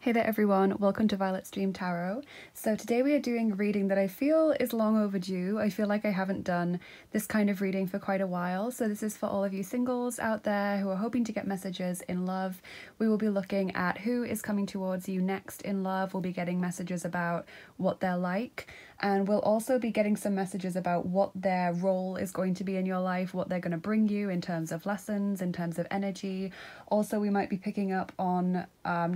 Hey there everyone, welcome to Violet's Dream Tarot. So today we are doing a reading that I feel is long overdue. I feel like I haven't done this kind of reading for quite a while. So this is for all of you singles out there who are hoping to get messages in love. We will be looking at who is coming towards you next in love. We'll be getting messages about what they're like. And we'll also be getting some messages about what their role is going to be in your life, what they're going to bring you in terms of lessons, in terms of energy. Also, we might be picking up on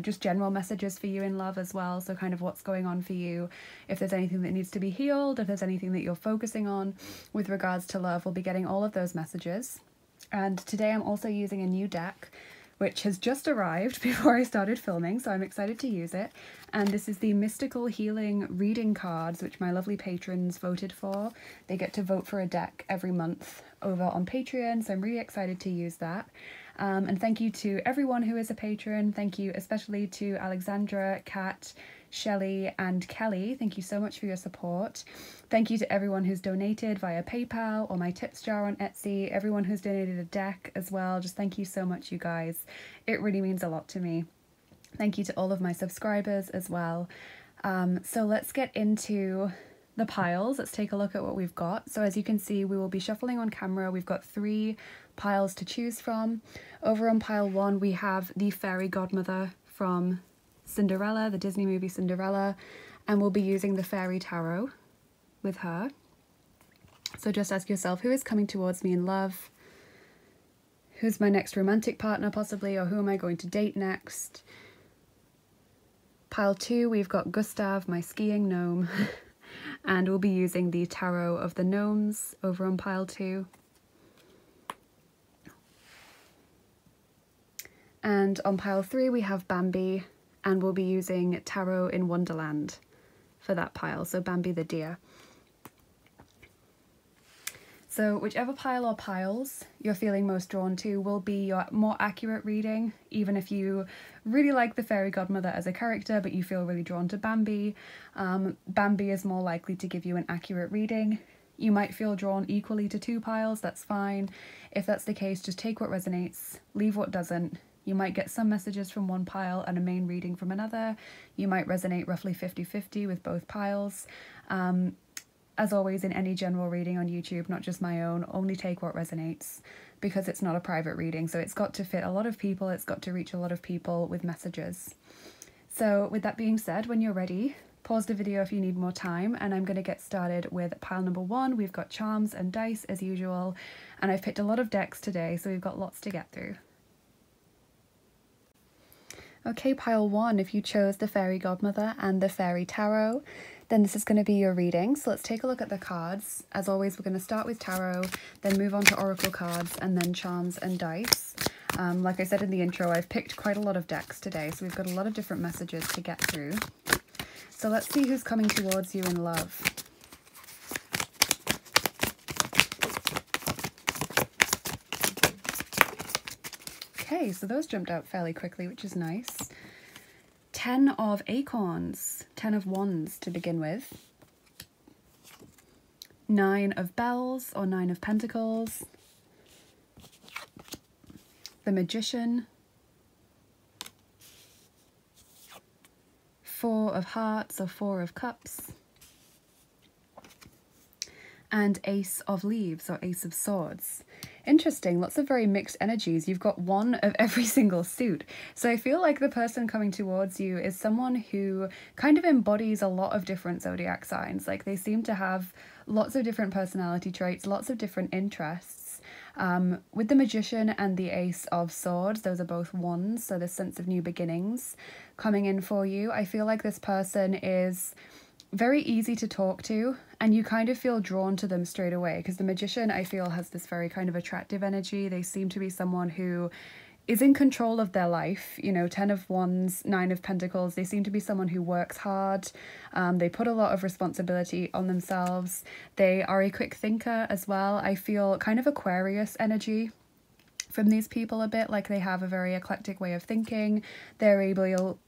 just general messages for you in love as well. So kind of what's going on for you, if there's anything that needs to be healed, if there's anything that you're focusing on with regards to love, we'll be getting all of those messages. And today I'm also using a new deck, which has just arrived before I started filming, so I'm excited to use it. And this is the Mystical Healing Reading Cards, which my lovely patrons voted for. They get to vote for a deck every month over on Patreon, so I'm really excited to use that. And thank you to everyone who is a patron. Thank you especially to Alexandra, Kat, Shelley and Kelly. Thank you so much for your support. Thank you to everyone who's donated via PayPal or my tips jar on Etsy, everyone who's donated a deck as well. Just thank you so much, you guys. It really means a lot to me. Thank you to all of my subscribers as well. So let's get into the piles. Let's take a look at what we've got. So as you can see, we will be shuffling on camera. We've got 3 piles to choose from. Over on pile 1, we have the Fairy Godmother from Cinderella, the Disney movie Cinderella, and we'll be using the Fairy Tarot with her. So just ask yourself, who is coming towards me in love? Who's my next romantic partner possibly, or who am I going to date next? Pile 2, we've got Gustave, my skiing gnome, and we'll be using the Tarot of the Gnomes over on pile 2. And on pile 3 we have Bambi, and we'll be using Tarot in Wonderland for that pile, so Bambi the deer. So whichever pile or piles you're feeling most drawn to will be your more accurate reading, even if you really like the Fairy Godmother as a character but you feel really drawn to Bambi. Bambi is more likely to give you an accurate reading. You might feel drawn equally to 2 piles, that's fine. If that's the case, just take what resonates, leave what doesn't. You might get some messages from one pile and a main reading from another. You might resonate roughly 50-50 with both piles. As always, in any general reading on YouTube, not just my own, only take what resonates, because it's not a private reading, so it's got to fit a lot of people, it's got to reach a lot of people with messages. So with that being said, when you're ready, pause the video if you need more time, and I'm going to get started with pile number 1. We've got charms and dice as usual, and I've picked a lot of decks today, so we've got lots to get through. Okay, pile 1, if you chose the Fairy Godmother and the Fairy Tarot, then this is going to be your reading. So let's take a look at the cards. As always, we're going to start with Tarot, then move on to Oracle cards, and then charms and dice. Like I said in the intro, I've picked quite a lot of decks today, so we've got a lot of different messages to get through. So let's see who's coming towards you in love. Okay, so those jumped out fairly quickly, which is nice. 10 of acorns, 10 of wands to begin with. 9 of bells, or 9 of pentacles. The magician. 4 of hearts, or 4 of cups. And ace of leaves, or ace of swords. Interesting, lots of very mixed energies. You've got 1 of every single suit. So I feel like the person coming towards you is someone who kind of embodies a lot of different zodiac signs. Like they seem to have lots of different personality traits, lots of different interests. With the magician and the ace of swords, those are both wands, so this sense of new beginnings coming in for you. I feel like this person is very easy to talk to, and you kind of feel drawn to them straight away, because the magician, I feel, has this very kind of attractive energy. They seem to be someone who is in control of their life, you know, 10 of wands, 9 of pentacles. They seem to be someone who works hard. They put a lot of responsibility on themselves. They are a quick thinker as well. I feel kind of Aquarius energy from these people a bit, like they have a very eclectic way of thinking. They're able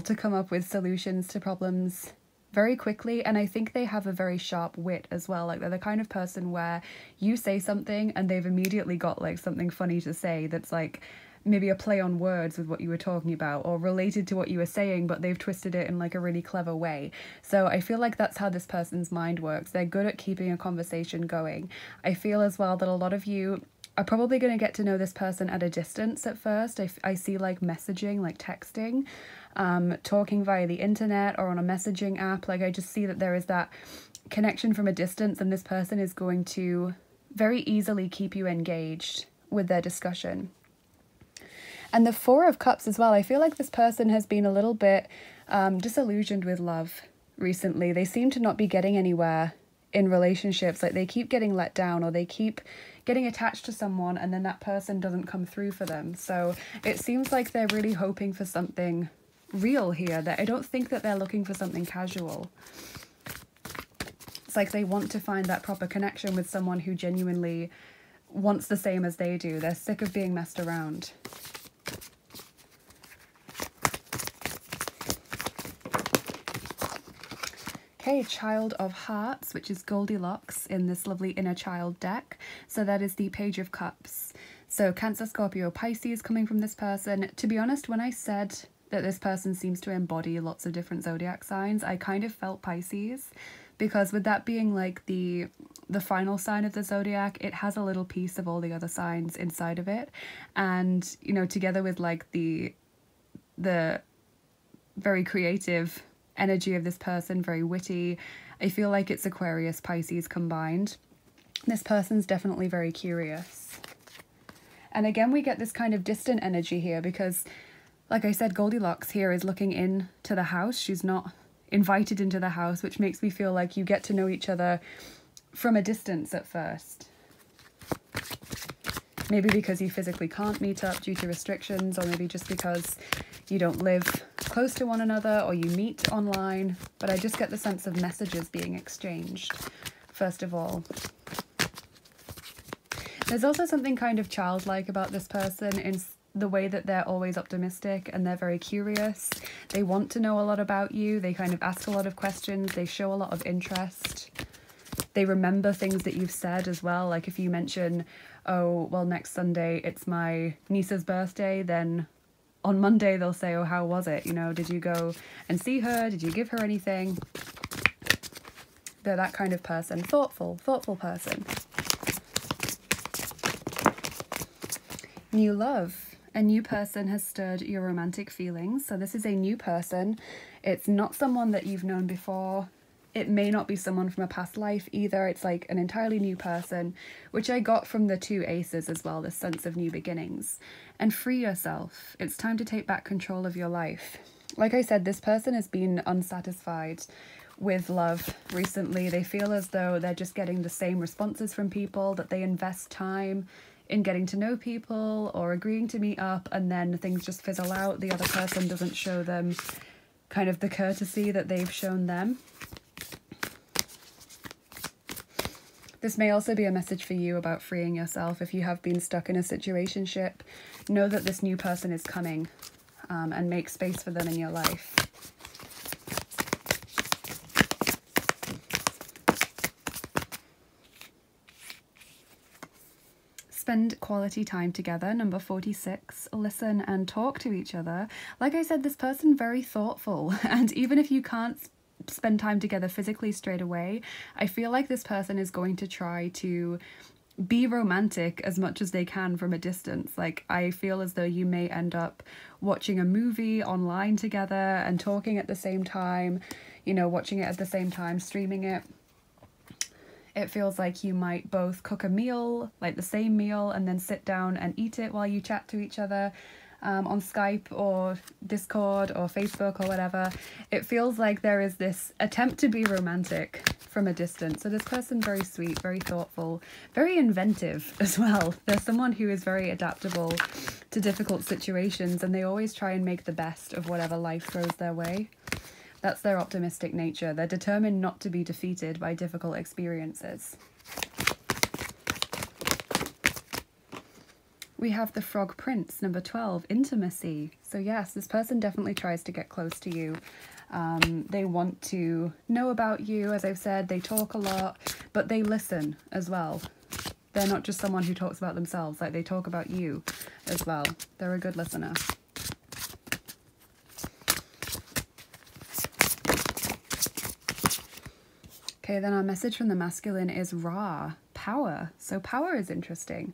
to come up with solutions to problems very quickly, and I think they have a very sharp wit as well. Like they're the kind of person where you say something and they've immediately got like something funny to say that's like maybe a play on words with what you were talking about, or related to what you were saying, but they've twisted it in like a really clever way. So I feel like that's how this person's mind works. They're good at keeping a conversation going. I feel as well that a lot of you are probably going to get to know this person at a distance at first. I see like messaging, like texting, talking via the internet or on a messaging app. Like I just see that there is that connection from a distance, and this person is going to very easily keep you engaged with their discussion. And the Four of Cups as well, I feel like this person has been a little bit disillusioned with love recently. They seem to not be getting anywhere in relationships. Like they keep getting let down, or they keep getting attached to someone and then that person doesn't come through for them. So it seems like they're really hoping for something real here. That I don't think that they're looking for something casual. It's like they want to find that proper connection with someone who genuinely wants the same as they do. They're sick of being messed around. Okay, Child of Hearts, which is Goldilocks in this lovely Inner Child deck. So that is the Page of Cups. So Cancer, Scorpio, Pisces coming from this person. To be honest, when I said that this person seems to embody lots of different zodiac signs, I kind of felt Pisces, because with that being like the final sign of the zodiac, it has a little piece of all the other signs inside of it. And, you know, together with like the very creative energy of this person, very witty, I feel like it's Aquarius, Pisces combined. This person's definitely very curious. And again, we get this kind of distant energy here because, like I said, Goldilocks here is looking into the house. She's not invited into the house, which makes me feel like you get to know each other from a distance at first. Maybe because you physically can't meet up due to restrictions, or maybe just because you don't live close to one another, or you meet online. But I just get the sense of messages being exchanged, first of all. There's also something kind of childlike about this person in the way that they're always optimistic and they're very curious. They want to know a lot about you. They kind of ask a lot of questions. They show a lot of interest. They remember things that you've said as well. Like if you mention, oh, well, next Sunday it's my niece's birthday, then on Monday they'll say, oh, how was it? You know, did you go and see her? Did you give her anything? They're that kind of person. Thoughtful person. New love. A new person has stirred your romantic feelings. So this is a new person. It's not someone that you've known before. It may not be someone from a past life either. It's like an entirely new person, which I got from the two aces as well, this sense of new beginnings. And free yourself. It's time to take back control of your life. Like I said, this person has been unsatisfied with love recently. They feel as though they're just getting the same responses from people, that they invest time in getting to know people or agreeing to meet up, and then things just fizzle out. The other person doesn't show them kind of the courtesy that they've shown them. This may also be a message for you about freeing yourself. If you have been stuck in a situationship, know that this new person is coming, and make space for them in your life. Spend quality time together, number 46. Listen and talk to each other. Like I said, this person very thoughtful, and even if you can't spend time together physically straight away, I feel like this person is going to try to be romantic as much as they can from a distance. Like I feel as though you may end up watching a movie online together and talking at the same time, you know, watching it at the same time, streaming it. It feels like you might both cook a meal, like the same meal, and then sit down and eat it while you chat to each other on Skype or Discord or Facebook or whatever. It feels like there is this attempt to be romantic from a distance. So this person, very sweet, very thoughtful, very inventive as well. They're someone who is very adaptable to difficult situations, and they always try and make the best of whatever life throws their way. That's their optimistic nature. They're determined not to be defeated by difficult experiences. We have the Frog Prince, number 12, intimacy. So yes, this person definitely tries to get close to you. They want to know about you, as I've said. They talk a lot, but they listen as well. They're not just someone who talks about themselves, like they talk about you as well. They're a good listener. Okay, then our message from the masculine is Ra, power. So power is interesting.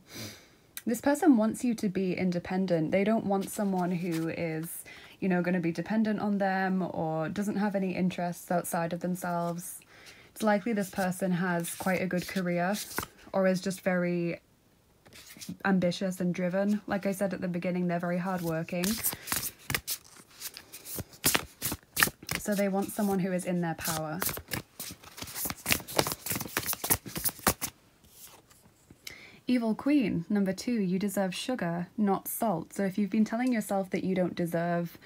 This person wants you to be independent. They don't want someone who is, you know, going to be dependent on them or doesn't have any interests outside of themselves. It's likely this person has quite a good career or is just very ambitious and driven. Like I said at the beginning, they're very hardworking. So they want someone who is in their power. Evil Queen, number 2, you deserve sugar, not salt. So if you've been telling yourself that you don't deserve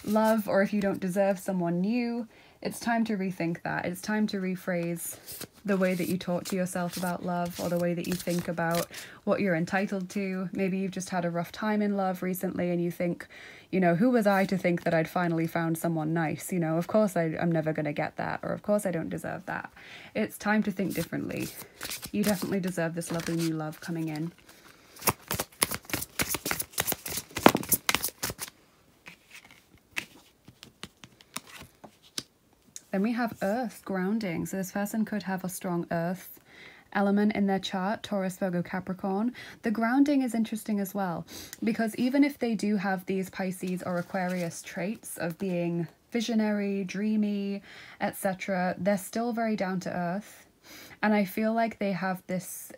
love or if you don't deserve someone new, it's time to rethink that. It's time to rephrase the way that you talk to yourself about love or the way that you think about what you're entitled to. Maybe you've just had a rough time in love recently and you think, you know, who was I to think that I'd finally found someone nice? You know, of course I'm never going to get that, or of course I don't deserve that. It's time to think differently. You definitely deserve this lovely new love coming in. Then we have earth, grounding. So this person could have a strong earth element in their chart, Taurus, Virgo, Capricorn. The grounding is interesting as well, because even if they do have these Pisces or Aquarius traits of being visionary, dreamy, etc., they're still very down to earth. And I feel like they have this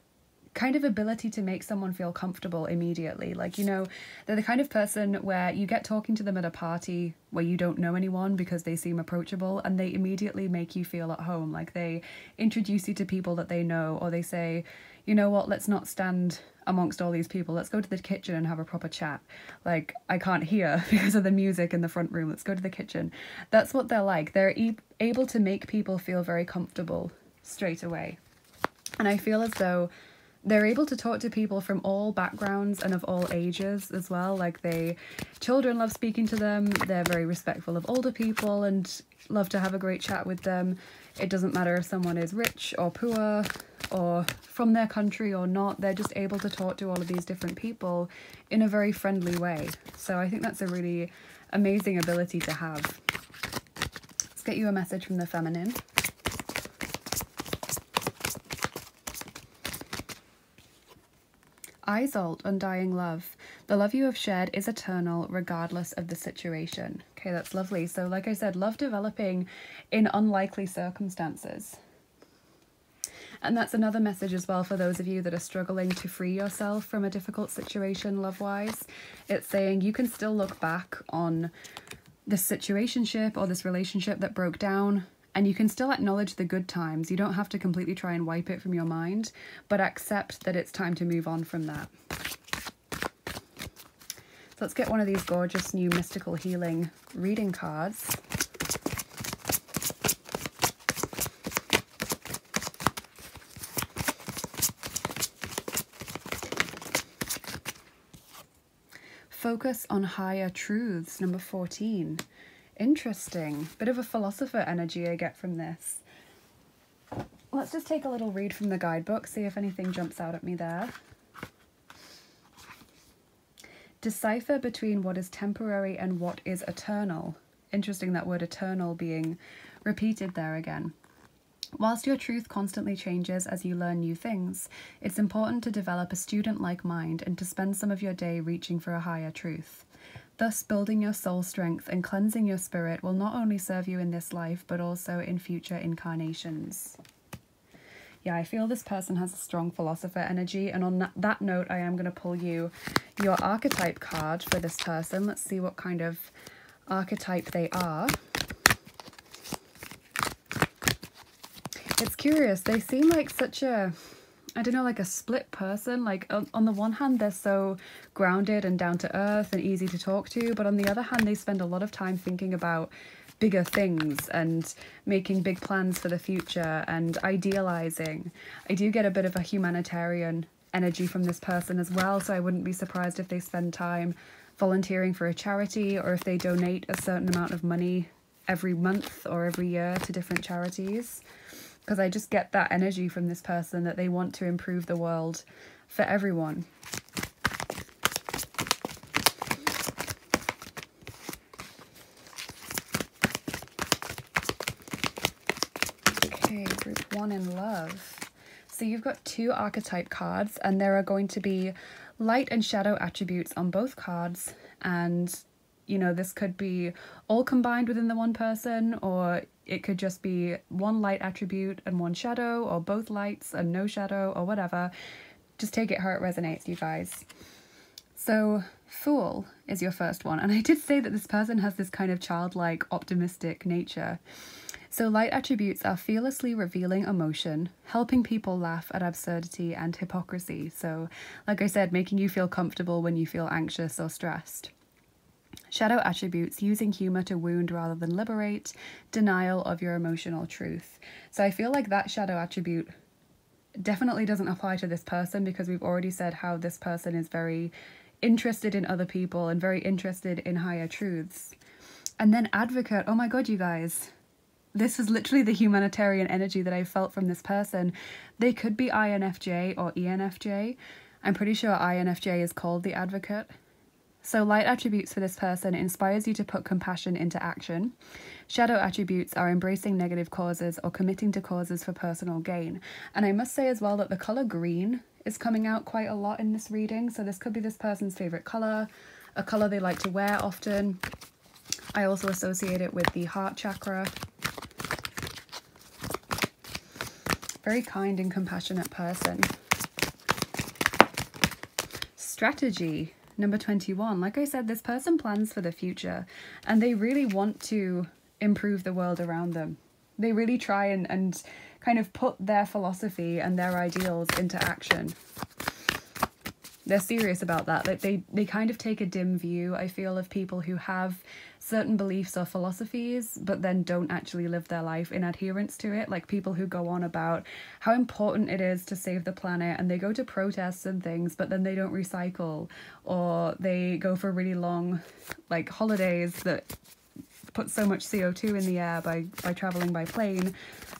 kind of ability to make someone feel comfortable immediately. Like, you know, they're the kind of person where you get talking to them at a party where you don't know anyone because they seem approachable and they immediately make you feel at home. Like they introduce you to people that they know, or they say, you know what, let's not stand amongst all these people. Let's go to the kitchen and have a proper chat. Like, I can't hear because of the music in the front room. Let's go to the kitchen. That's what they're like. They're able to make people feel very comfortable straight away. And I feel as though they're able to talk to people from all backgrounds and of all ages as well. Like children love speaking to them. They're very respectful of older people and love to have a great chat with them. It doesn't matter if someone is rich or poor or from their country or not. They're just able to talk to all of these different people in a very friendly way. So I think that's a really amazing ability to have. Let's get you a message from the feminine. Isolde, undying love. The love you have shared is eternal regardless of the situation. Okay, that's lovely. So like I said, love developing in unlikely circumstances. And that's another message as well for those of you that are struggling to free yourself from a difficult situation love-wise. It's saying you can still look back on this situationship or this relationship that broke down, and you can still acknowledge the good times. You don't have to completely try and wipe it from your mind, but accept that it's time to move on from that. So let's get one of these gorgeous new mystical healing reading cards. Focus on higher truths, number 14. Interesting. Bit of a philosopher energy I get from this. Let's just take a little read from the guidebook, see if anything jumps out at me there. Decipher between what is temporary and what is eternal. Interesting, that word eternal being repeated there again. Whilst your truth constantly changes as you learn new things, it's important to develop a student-like mind and to spend some of your day reaching for a higher truth. Thus, building your soul strength and cleansing your spirit will not only serve you in this life, but also in future incarnations. Yeah, I feel this person has a strong philosopher energy, and on that note, I am going to pull you your archetype card for this person. Let's see what kind of archetype they are. It's curious, they seem like such a, I don't know, like a split person. Like on the one hand, they're so grounded and down to earth and easy to talk to, but on the other hand, they spend a lot of time thinking about bigger things and making big plans for the future and idealizing. I do get a bit of a humanitarian energy from this person as well, so I wouldn't be surprised if they spend time volunteering for a charity or if they donate a certain amount of money every month or every year to different charities. because I just get that energy from this person that they want to improve the world for everyone. Okay, group 1 in love. So you've got 2 archetype cards, and there are going to be light and shadow attributes on both cards, and you know, this could be all combined within the one person, or it could just be one light attribute and one shadow, or both lights and no shadow, or whatever. Just take it how it resonates, you guys. So Fool is your first one, and I did say that this person has this kind of childlike, optimistic nature. So light attributes are fearlessly revealing emotion, helping people laugh at absurdity and hypocrisy. So, like I said, making you feel comfortable when you feel anxious or stressed. Shadow attributes, using humor to wound rather than liberate, denial of your emotional truth. So I feel like that shadow attribute definitely doesn't apply to this person, because we've already said how this person is very interested in other people and very interested in higher truths. And then advocate, oh my god, you guys. This is literally the humanitarian energy that I felt from this person. They could be INFJ or ENFJ. I'm pretty sure INFJ is called the advocate. So light attributes for this person inspires you to put compassion into action. Shadow attributes are embracing negative causes or committing to causes for personal gain. And I must say as well that the color green is coming out quite a lot in this reading. So this could be this person's favorite color, a color they like to wear often. I also associate it with the heart chakra. Very kind and compassionate person. Strategy, number 21. Like I said, this person plans for the future, and they really want to improve the world around them. They really try and kind of put their philosophy and their ideals into action. They're serious about that. Like they kind of take a dim view, I feel, of people who have certain beliefs or philosophies, but then don't actually live their life in adherence to it. Like people who go on about how important it is to save the planet, and they go to protests and things, but then they don't recycle, or they go for really long like holidays that put so much CO2 in the air by traveling by plane,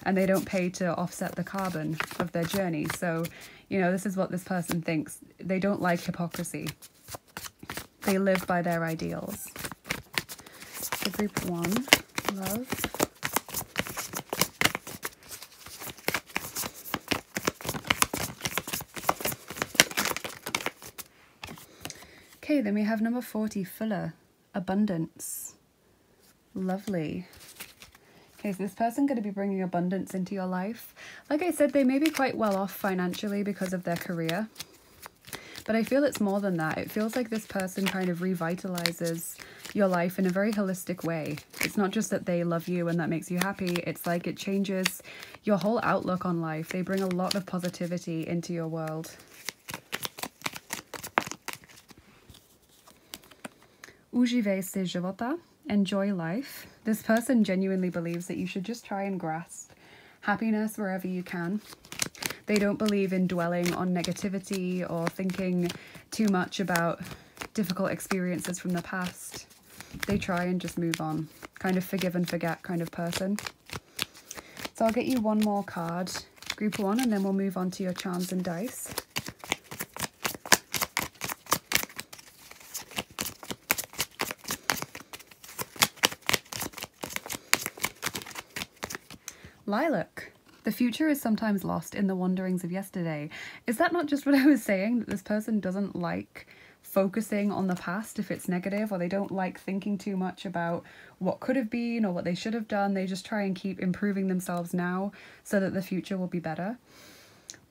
and they don't pay to offset the carbon of their journey. So, you know, this is what this person thinks. They don't like hypocrisy. They live by their ideals. So group 1, love. Okay, then we have number 40, Fuller, abundance. Lovely. Okay, so this person going to be bringing abundance into your life. Like I said, they may be quite well off financially because of their career, but I feel it's more than that. It feels like this person kind of revitalizes your life in a very holistic way. It's not just that they love you and that makes you happy. It's like it changes your whole outlook on life. They bring a lot of positivity into your world. Užívej si života. Enjoy life. This person genuinely believes that you should just try and grasp happiness wherever you can. They don't believe in dwelling on negativity or thinking too much about difficult experiences from the past. They try and just move on. Kind of forgive and forget kind of person. So I'll get you one more card, group 1, and then we'll move on to your charms and dice. Lilac. The future is sometimes lost in the wanderings of yesterday. Is that not just what I was saying? That this person doesn't like focusing on the past if it's negative, or they don't like thinking too much about what could have been or what they should have done. They just try and keep improving themselves now so that the future will be better.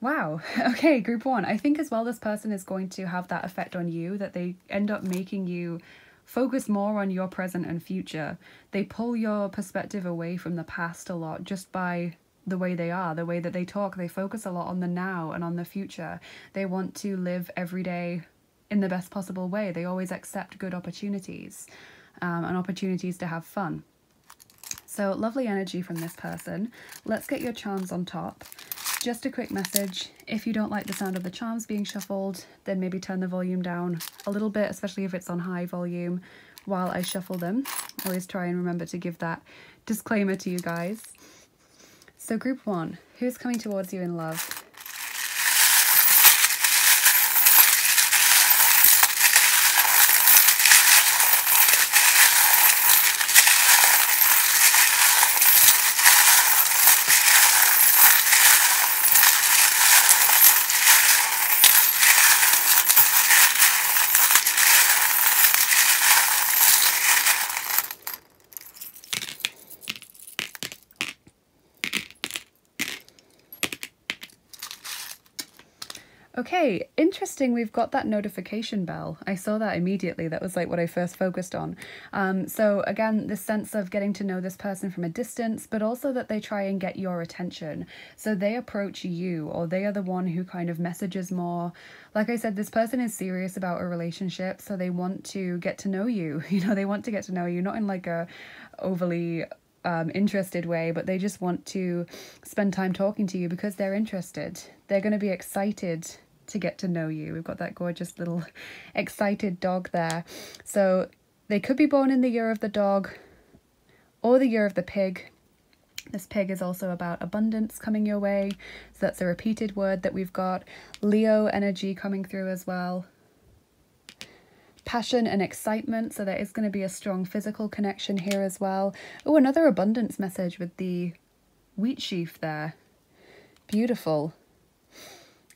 Wow. Okay, group 1. I think as well this person is going to have that effect on you, that they end up making you focus more on your present and future. They pull your perspective away from the past a lot just by the way they are, the way that they talk. They focus a lot on the now and on the future. They want to live every day in the best possible way. They always accept good opportunities and opportunities to have fun. So lovely energy from this person. Let's get your charms on top. Just a quick message, if you don't like the sound of the charms being shuffled, then maybe turn the volume down a little bit, especially if it's on high volume, while I shuffle them. Always try and remember to give that disclaimer to you guys. So group 1, who's coming towards you in love? Okay, interesting, we've got that notification bell. I saw that immediately. That was like what I first focused on. So again, this sense of getting to know this person from a distance, but also that they try and get your attention. So they approach you, or they are the one who kind of messages more. Like I said, this person is serious about a relationship, so they want to get to know you. You know, they want to get to know you, not in like a overly interested way, but they just want to spend time talking to you because they're interested. They're going to be excited to get to know you. We've got that gorgeous little excited dog there. So they could be born in the year of the dog or the year of the pig. This pig is also about abundance coming your way. So that's a repeated word that we've got. Leo energy coming through as well. Passion and excitement, so there is going to be a strong physical connection here as well. Oh, another abundance message with the wheat sheaf there. Beautiful.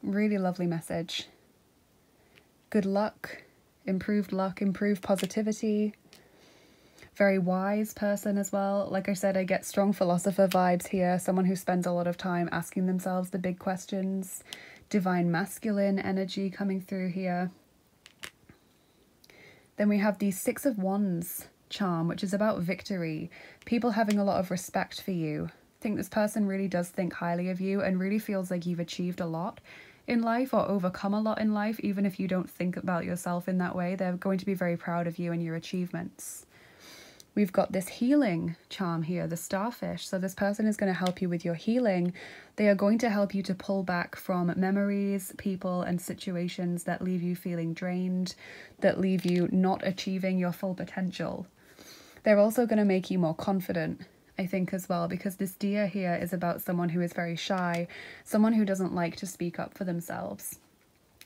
Really lovely message. Good luck, improved positivity. Very wise person as well. Like I said, I get strong philosopher vibes here. Someone who spends a lot of time asking themselves the big questions. Divine masculine energy coming through here. Then we have the 6 of Wands charm, which is about victory. People having a lot of respect for you. I think this person really does think highly of you and really feels like you've achieved a lot in life or overcome a lot in life. Even if you don't think about yourself in that way, they're going to be very proud of you and your achievements. We've got this healing charm here, the starfish. So this person is going to help you with your healing. They are going to help you to pull back from memories, people, and situations that leave you feeling drained, that leave you not achieving your full potential. They're also going to make you more confident, I think, as well, because this deer here is about someone who is very shy, someone who doesn't like to speak up for themselves.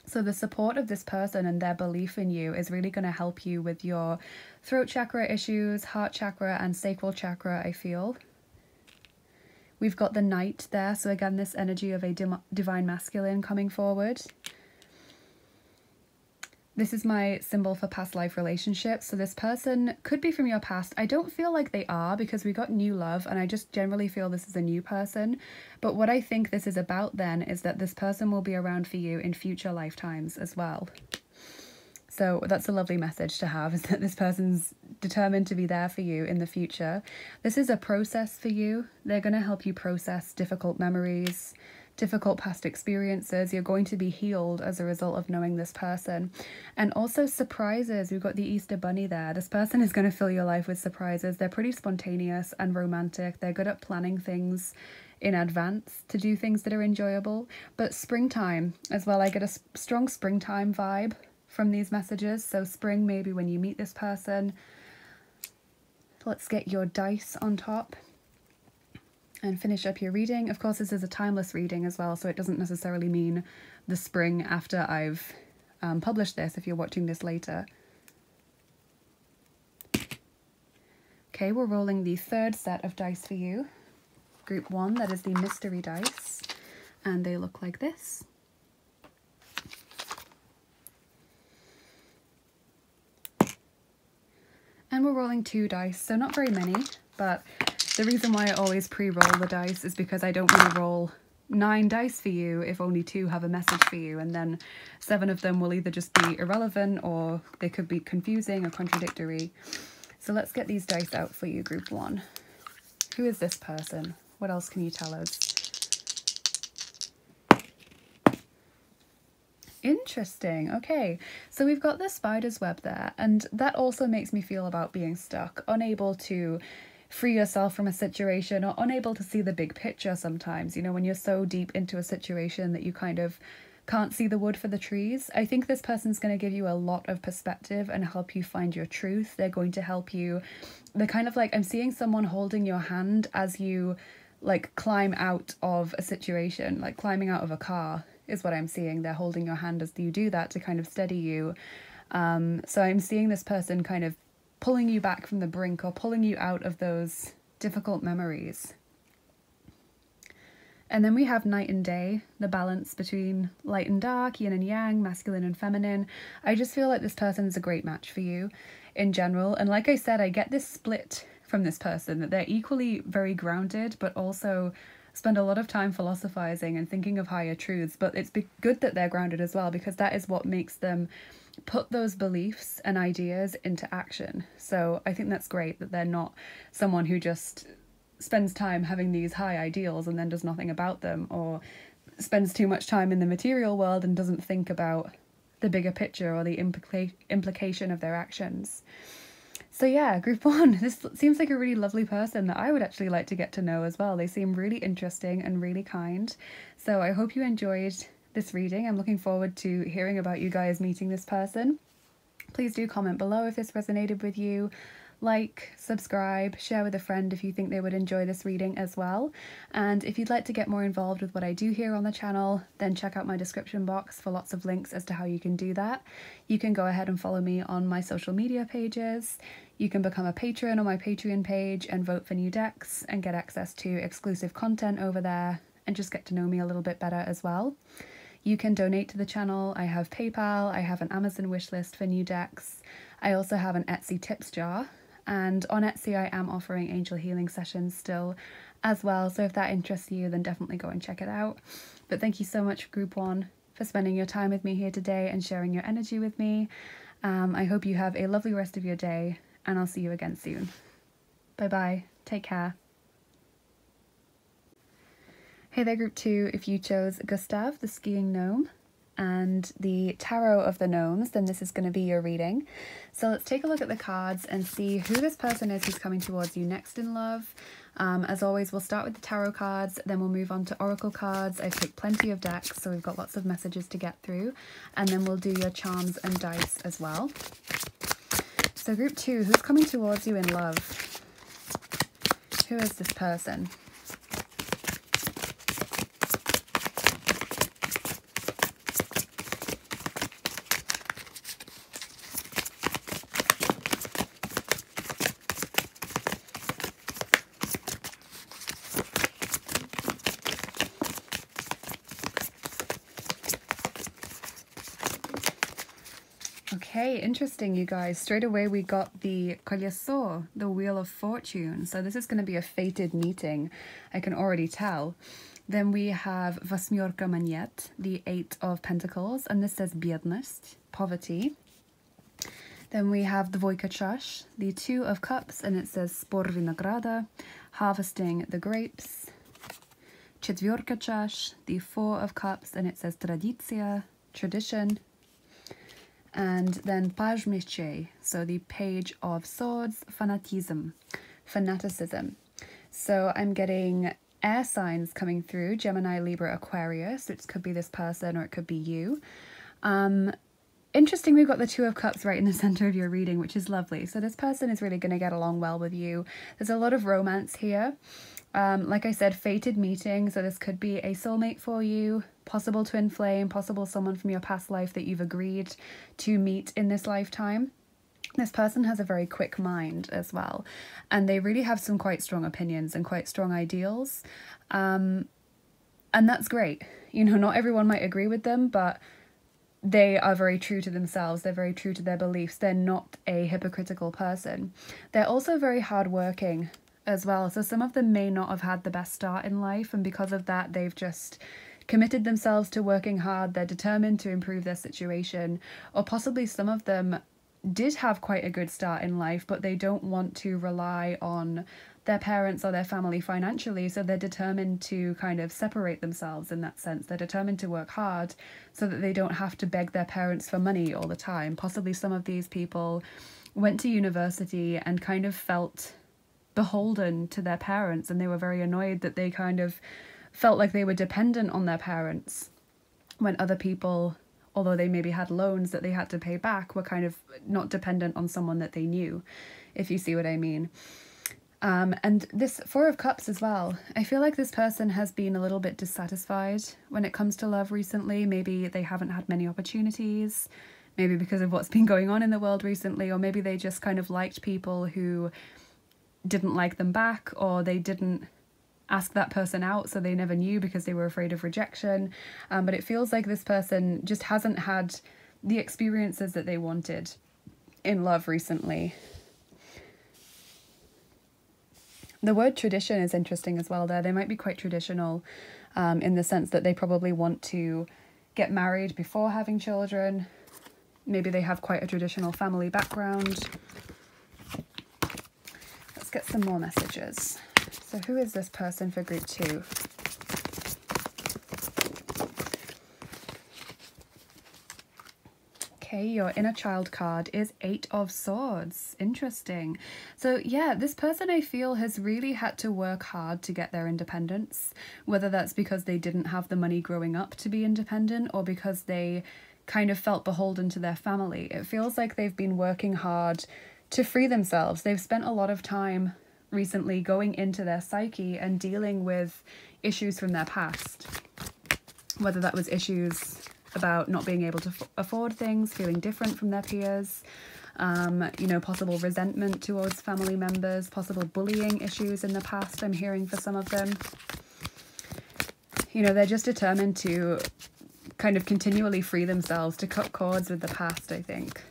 So the support of this person and their belief in you is really going to help you with your throat chakra issues, heart chakra, and sacral chakra, I feel. We've got the knight there, so again, this energy of a divine masculine coming forward. This is my symbol for past life relationships. So this person could be from your past. I don't feel like they are because we got new love and I just generally feel this is a new person. But what I think this is about then is that this person will be around for you in future lifetimes as well. So that's a lovely message to have, is that this person's determined to be there for you in the future. This is a process for you. They're going to help you process difficult memories, difficult past experiences. You're going to be healed as a result of knowing this person. And also surprises. We've got the Easter Bunny there. This person is going to fill your life with surprises. They're pretty spontaneous and romantic. They're good at planning things in advance to do things that are enjoyable. But springtime as well. I get a strong springtime vibe from these messages. So spring, maybe when you meet this person. Let's get your dice on top and finish up your reading. Of course, this is a timeless reading as well, so it doesn't necessarily mean the spring after I've published this, if you're watching this later. Okay, we're rolling the third set of dice for you. Group 1, that is the mystery dice, and they look like this. And we're rolling 2 dice, so not very many, but the reason why I always pre-roll the dice is because I don't want to roll 9 dice for you if only 2 have a message for you, and then 7 of them will either just be irrelevant or they could be confusing or contradictory. So let's get these dice out for you, group 1. Who is this person? What else can you tell us? Interesting. Okay, so we've got the spider's web there, and that also makes me feel about being stuck, unable to free yourself from a situation or unable to see the big picture sometimes, you know, when you're so deep into a situation that you kind of can't see the wood for the trees. I think this person's going to give you a lot of perspective and help you find your truth. They're going to help you. They're kind of like, I'm seeing someone holding your hand as you like climb out of a situation, like climbing out of a car is what I'm seeing. They're holding your hand as you do that to kind of steady you. So I'm seeing this person kind of pulling you back from the brink or pulling you out of those difficult memories. And then we have night and day, the balance between light and dark, yin and yang, masculine and feminine. I just feel like this person is a great match for you in general. And like I said, I get this split from this person, that they're equally very grounded, but also spend a lot of time philosophizing and thinking of higher truths. But it's good that they're grounded as well, because that is what makes them put those beliefs and ideas into action. So I think that's great that they're not someone who just spends time having these high ideals and then does nothing about them, or spends too much time in the material world and doesn't think about the bigger picture or the implication of their actions. So yeah, group 1, this seems like a really lovely person that I would actually like to get to know as well. They seem really interesting and really kind. So I hope you enjoyed this reading. I'm looking forward to hearing about you guys meeting this person. Please do comment below if this resonated with you. Like, subscribe, share with a friend if you think they would enjoy this reading as well. And if you'd like to get more involved with what I do here on the channel, then check out my description box for lots of links as to how you can do that. You can go ahead and follow me on my social media pages. You can become a patron on my Patreon page and vote for new decks and get access to exclusive content over there and just get to know me a little bit better as well. You can donate to the channel. I have PayPal, I have an Amazon wishlist for new decks. I also have an Etsy tips jar. And on Etsy, I am offering angel healing sessions still as well. So if that interests you, then definitely go and check it out. But thank you so much, Group 1, for spending your time with me here today and sharing your energy with me. I hope you have a lovely rest of your day, and I'll see you again soon. Bye-bye. Take care. Hey there, Group 2. If you chose Gustave, the skiing gnome, and the Tarot of the Gnomes, then this is going to be your reading. So let's take a look at the cards and see who this person is who's coming towards you next in love. As always, we'll start with the tarot cards, then we'll move on to oracle cards. I've picked plenty of decks, so we've got lots of messages to get through, and then we'll do your charms and dice as well. So Group 2, who's coming towards you in love? Who is this person? Okay, interesting, you guys. Straight away we got the Колесо, the Wheel of Fortune. So this is going to be a fated meeting, I can already tell. Then we have Восьмерка монет, the 8 of Pentacles, and this says бедность, poverty. Then we have Двойка чаш, the 2 of Cups, and it says Спор винограда, harvesting the grapes. Четверка чаш, the 4 of Cups, and it says Традиция, tradition. And then Page Mèche, so the Page of Swords, Fanatism, fanaticism. So I'm getting air signs coming through, Gemini, Libra, Aquarius, which could be this person or it could be you. Interesting, we've got the 2 of Cups right in the center of your reading, which is lovely. So this person is really going to get along well with you. There's a lot of romance here. Like I said, fated meeting, so this could be a soulmate for you, possible twin flame, possible someone from your past life that you've agreed to meet in this lifetime. This person has a very quick mind as well, and they really have some quite strong opinions and quite strong ideals. And that's great. You know, not everyone might agree with them, but they are very true to themselves. They're very true to their beliefs. They're not a hypocritical person. They're also very hardworking as well. So some of them may not have had the best start in life, and because of that, they've just committed themselves to working hard. They're determined to improve their situation, or possibly some of them did have quite a good start in life, but they don't want to rely on their parents or their family financially, so they're determined to kind of separate themselves in that sense. They're determined to work hard so that they don't have to beg their parents for money all the time. Possibly some of these people went to university and kind of felt beholden to their parents, and they were very annoyed that they kind of felt like they were dependent on their parents when other people, although they maybe had loans that they had to pay back, were kind of not dependent on someone that they knew, if you see what I mean. And this Four of Cups as well. I feel like this person has been a little bit dissatisfied when it comes to love recently. Maybe they haven't had many opportunities, maybe because of what's been going on in the world recently, or maybe they just kind of liked people who didn't like them back, or they didn't ask that person out, so they never knew because they were afraid of rejection. But it feels like this person just hasn't had the experiences that they wanted in love recently. The word tradition is interesting as well there. They might be quite traditional in the sense that they probably want to get married before having children. Maybe they have quite a traditional family background. Let's get some more messages. So who is this person for group 2? Okay, your inner child card is 8 of Swords. Interesting. So yeah, this person I feel has really had to work hard to get their independence, whether that's because they didn't have the money growing up to be independent or because they kind of felt beholden to their family. It feels like they've been working hard to free themselves. They've spent a lot of time recently going into their psyche and dealing with issues from their past, whether that was issues about not being able to afford things, feeling different from their peers, you know, possible resentment towards family members, possible bullying issues in the past, I'm hearing for some of them. You know, they're just determined to kind of continually free themselves, to cut cords with the past, I think.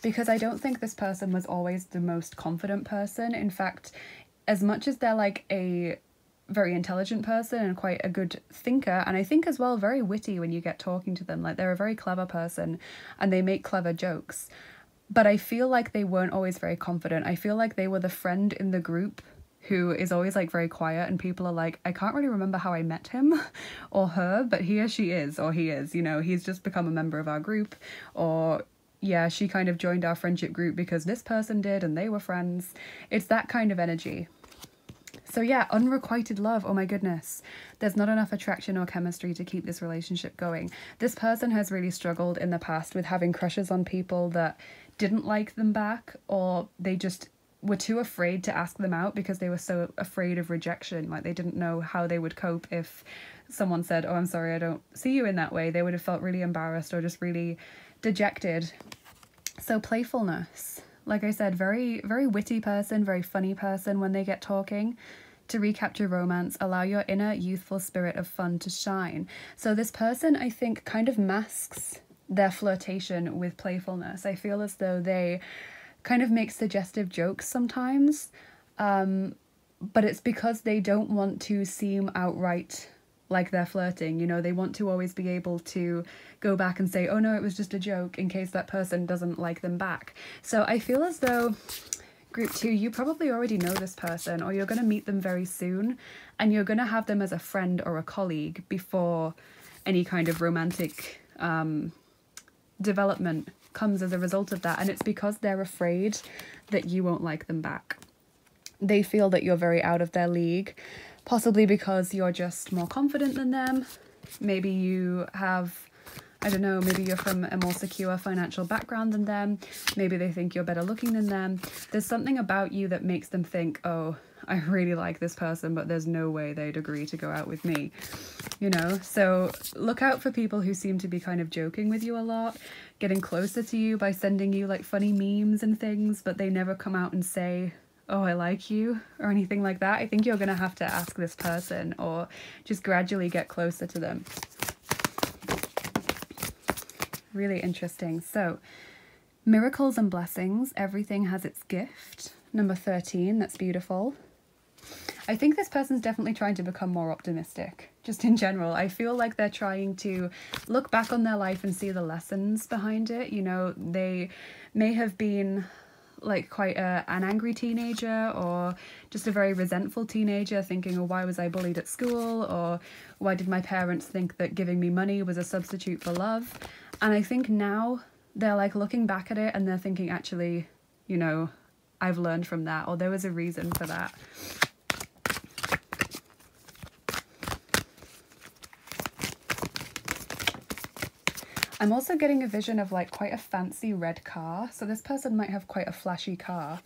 Because I don't think this person was always the most confident person. In fact, as much as they're like a very intelligent person and quite a good thinker, and I think as well very witty when you get talking to them, like they're a very clever person and they make clever jokes, but I feel like they weren't always very confident. I feel like they were the friend in the group who is always like very quiet, and people are like, I can't really remember how I met him or her, but he or she is, or he is, you know, he's just become a member of our group, or yeah, she kind of joined our friendship group because this person did and they were friends. It's that kind of energy. So yeah, unrequited love, oh my goodness. There's not enough attraction or chemistry to keep this relationship going. This person has really struggled in the past with having crushes on people that didn't like them back, or they just were too afraid to ask them out because they were so afraid of rejection. Like they didn't know how they would cope if someone said, oh, I'm sorry, I don't see you in that way. They would have felt really embarrassed or just really dejected. So playfulness, like I said, very, very witty person, very funny person when they get talking. To recapture romance, allow your inner youthful spirit of fun to shine. So this person, I think, kind of masks their flirtation with playfulness. I feel as though they kind of make suggestive jokes sometimes, but it's because they don't want to seem outright like they're flirting. You know, they want to always be able to go back and say, oh no, it was just a joke, in case that person doesn't like them back. So I feel as though group 2, you probably already know this person, or you're going to meet them very soon, and you're going to have them as a friend or a colleague before any kind of romantic development comes as a result of that. And it's because they're afraid that you won't like them back. They feel that you're very out of their league, possibly because you're just more confident than them. Maybe you have, I don't know, maybe you're from a more secure financial background than them. Maybe they think you're better looking than them. There's something about you that makes them think, oh, I really like this person, but there's no way they'd agree to go out with me, you know? So look out for people who seem to be kind of joking with you a lot, getting closer to you by sending you like funny memes and things, but they never come out and say, oh, I like you, or anything like that. I think you're going to have to ask this person, or just gradually get closer to them. Really interesting. So, miracles and blessings. Everything has its gift. Number 13, that's beautiful. I think this person's definitely trying to become more optimistic, just in general. I feel like they're trying to look back on their life and see the lessons behind it. You know, they may have been like quite an angry teenager, or just a very resentful teenager, thinking, oh, why was I bullied at school, or why did my parents think that giving me money was a substitute for love? And I think now they're like looking back at it and they're thinking, actually, you know, I've learned from that, or there was a reason for that. I'm also getting a vision of like quite a fancy red car. So this person might have quite a flashy car.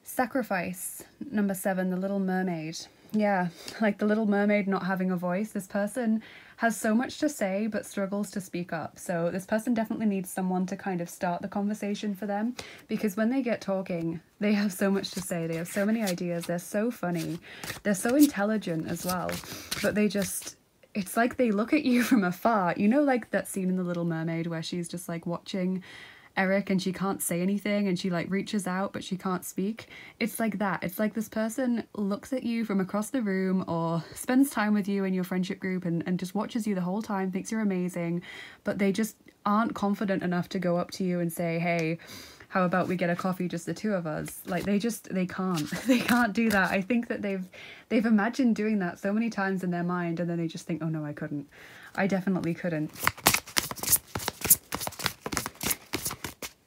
Sacrifice, number 7, the Little Mermaid. Yeah, like the Little Mermaid not having a voice. This person has so much to say but struggles to speak up. So this person definitely needs someone to kind of start the conversation for them, because when they get talking, they have so much to say. They have so many ideas. They're so funny. They're so intelligent as well. But they just, it's like they look at you from afar. You know, like that scene in The Little Mermaid where she's just like watching Eric and she can't say anything and she like reaches out but she can't speak. It's like that. It's like this person looks at you from across the room or spends time with you in your friendship group and just watches you the whole time, thinks you're amazing, but they just aren't confident enough to go up to you and say, hey, how about we get a coffee, just the two of us? Like they can't do that. I think that they've imagined doing that so many times in their mind, and then they just think, oh no, I couldn't. I definitely couldn't.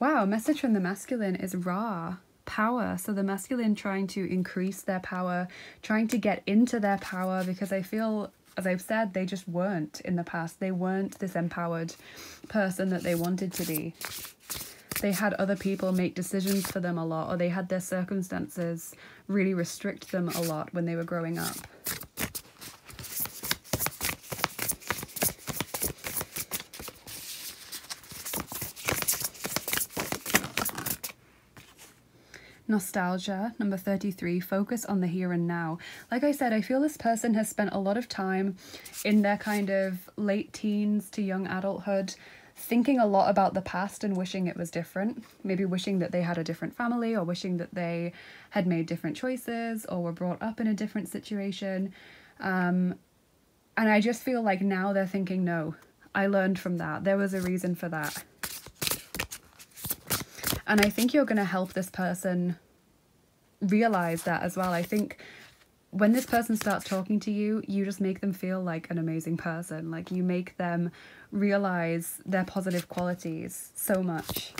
Wow, message from the masculine is Ra, power. So the masculine trying to increase their power, trying to get into their power, because I feel, as I've said, they just weren't in the past. They weren't this empowered person that they wanted to be. They had other people make decisions for them a lot, or they had their circumstances really restrict them a lot when they were growing up. Nostalgia, number 33, focus on the here and now. Like I said, I feel this person has spent a lot of time in their kind of late teens to young adulthood thinking a lot about the past and wishing it was different. Maybe wishing that they had a different family, or wishing that they had made different choices or were brought up in a different situation. And I just feel like now they're thinking, no, I learned from that. There was a reason for that. And I think you're going to help this person realize that as well. I think when this person starts talking to you, you just make them feel like an amazing person. Like you make them realize their positive qualities so much.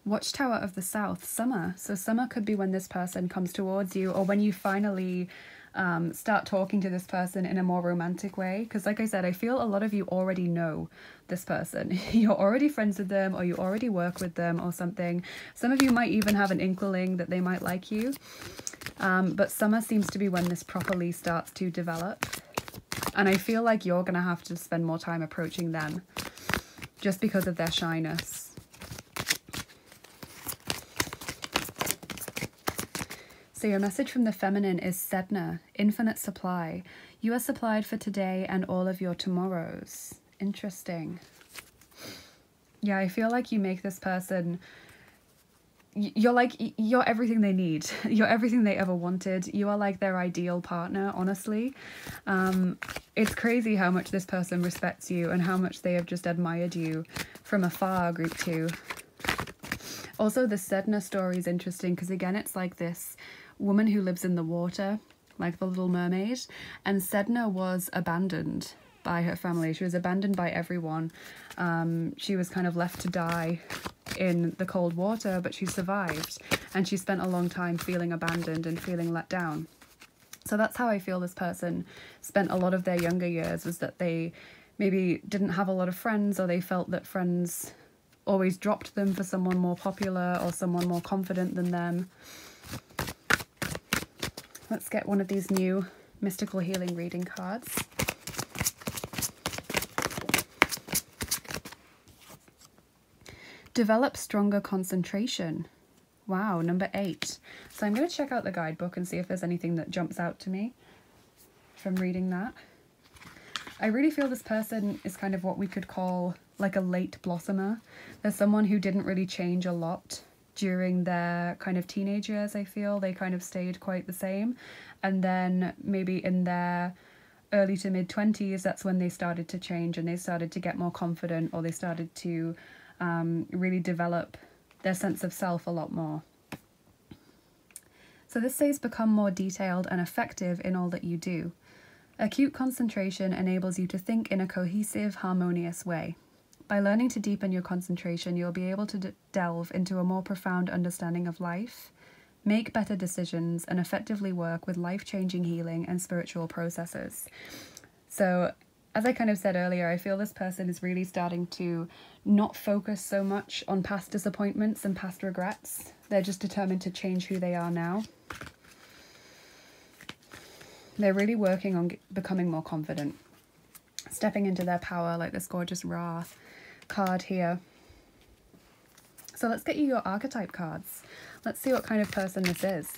Watchtower of the South, summer. So summer could be when this person comes towards you, or when you finally start talking to this person in a more romantic way. Because like I said, I feel a lot of you already know this person. You're already friends with them, or you already work with them or something. Some of you might even have an inkling that they might like you. But summer seems to be when this properly starts to develop. And I feel like you're going to have to spend more time approaching them just because of their shyness. So your message from the feminine is Sedna, infinite supply. You are supplied for today and all of your tomorrows. Interesting. Yeah, I feel like you make this person, you're everything they need. You're everything they ever wanted. You are like their ideal partner, honestly. It's crazy how much this person respects you and how much they have just admired you from afar, group 2. Also, the Sedna story is interesting because, again, it's like this woman who lives in the water, like the Little Mermaid, and Sedna was abandoned by her family. She was abandoned by everyone. She was kind of left to die in the cold water, but she survived, and she spent a long time feeling abandoned and feeling let down. So that's how I feel this person spent a lot of their younger years, was that they maybe didn't have a lot of friends, or they felt that friends always dropped them for someone more popular or someone more confident than them. Let's get one of these new mystical healing reading cards. Develop stronger concentration. Wow, number 8. So I'm going to check out the guidebook and see if there's anything that jumps out to me from reading that. I really feel this person is kind of what we could call like a late blossomer. There's someone who didn't really change a lot during their kind of teenage years. I feel they kind of stayed quite the same, and then maybe in their early to mid 20s, that's when they started to change and they started to get more confident, or they started to really develop their sense of self a lot more. So this says become more detailed and effective in all that you do. Acute concentration enables you to think in a cohesive, harmonious way. By learning to deepen your concentration, you'll be able to delve into a more profound understanding of life, make better decisions, and effectively work with life-changing healing and spiritual processes. So, as I kind of said earlier, I feel this person is really starting to not focus so much on past disappointments and past regrets. They're just determined to change who they are now. They're really working on becoming more confident, stepping into their power, like this gorgeous Ra card here. So let's get you your archetype cards. Let's see what kind of person this is.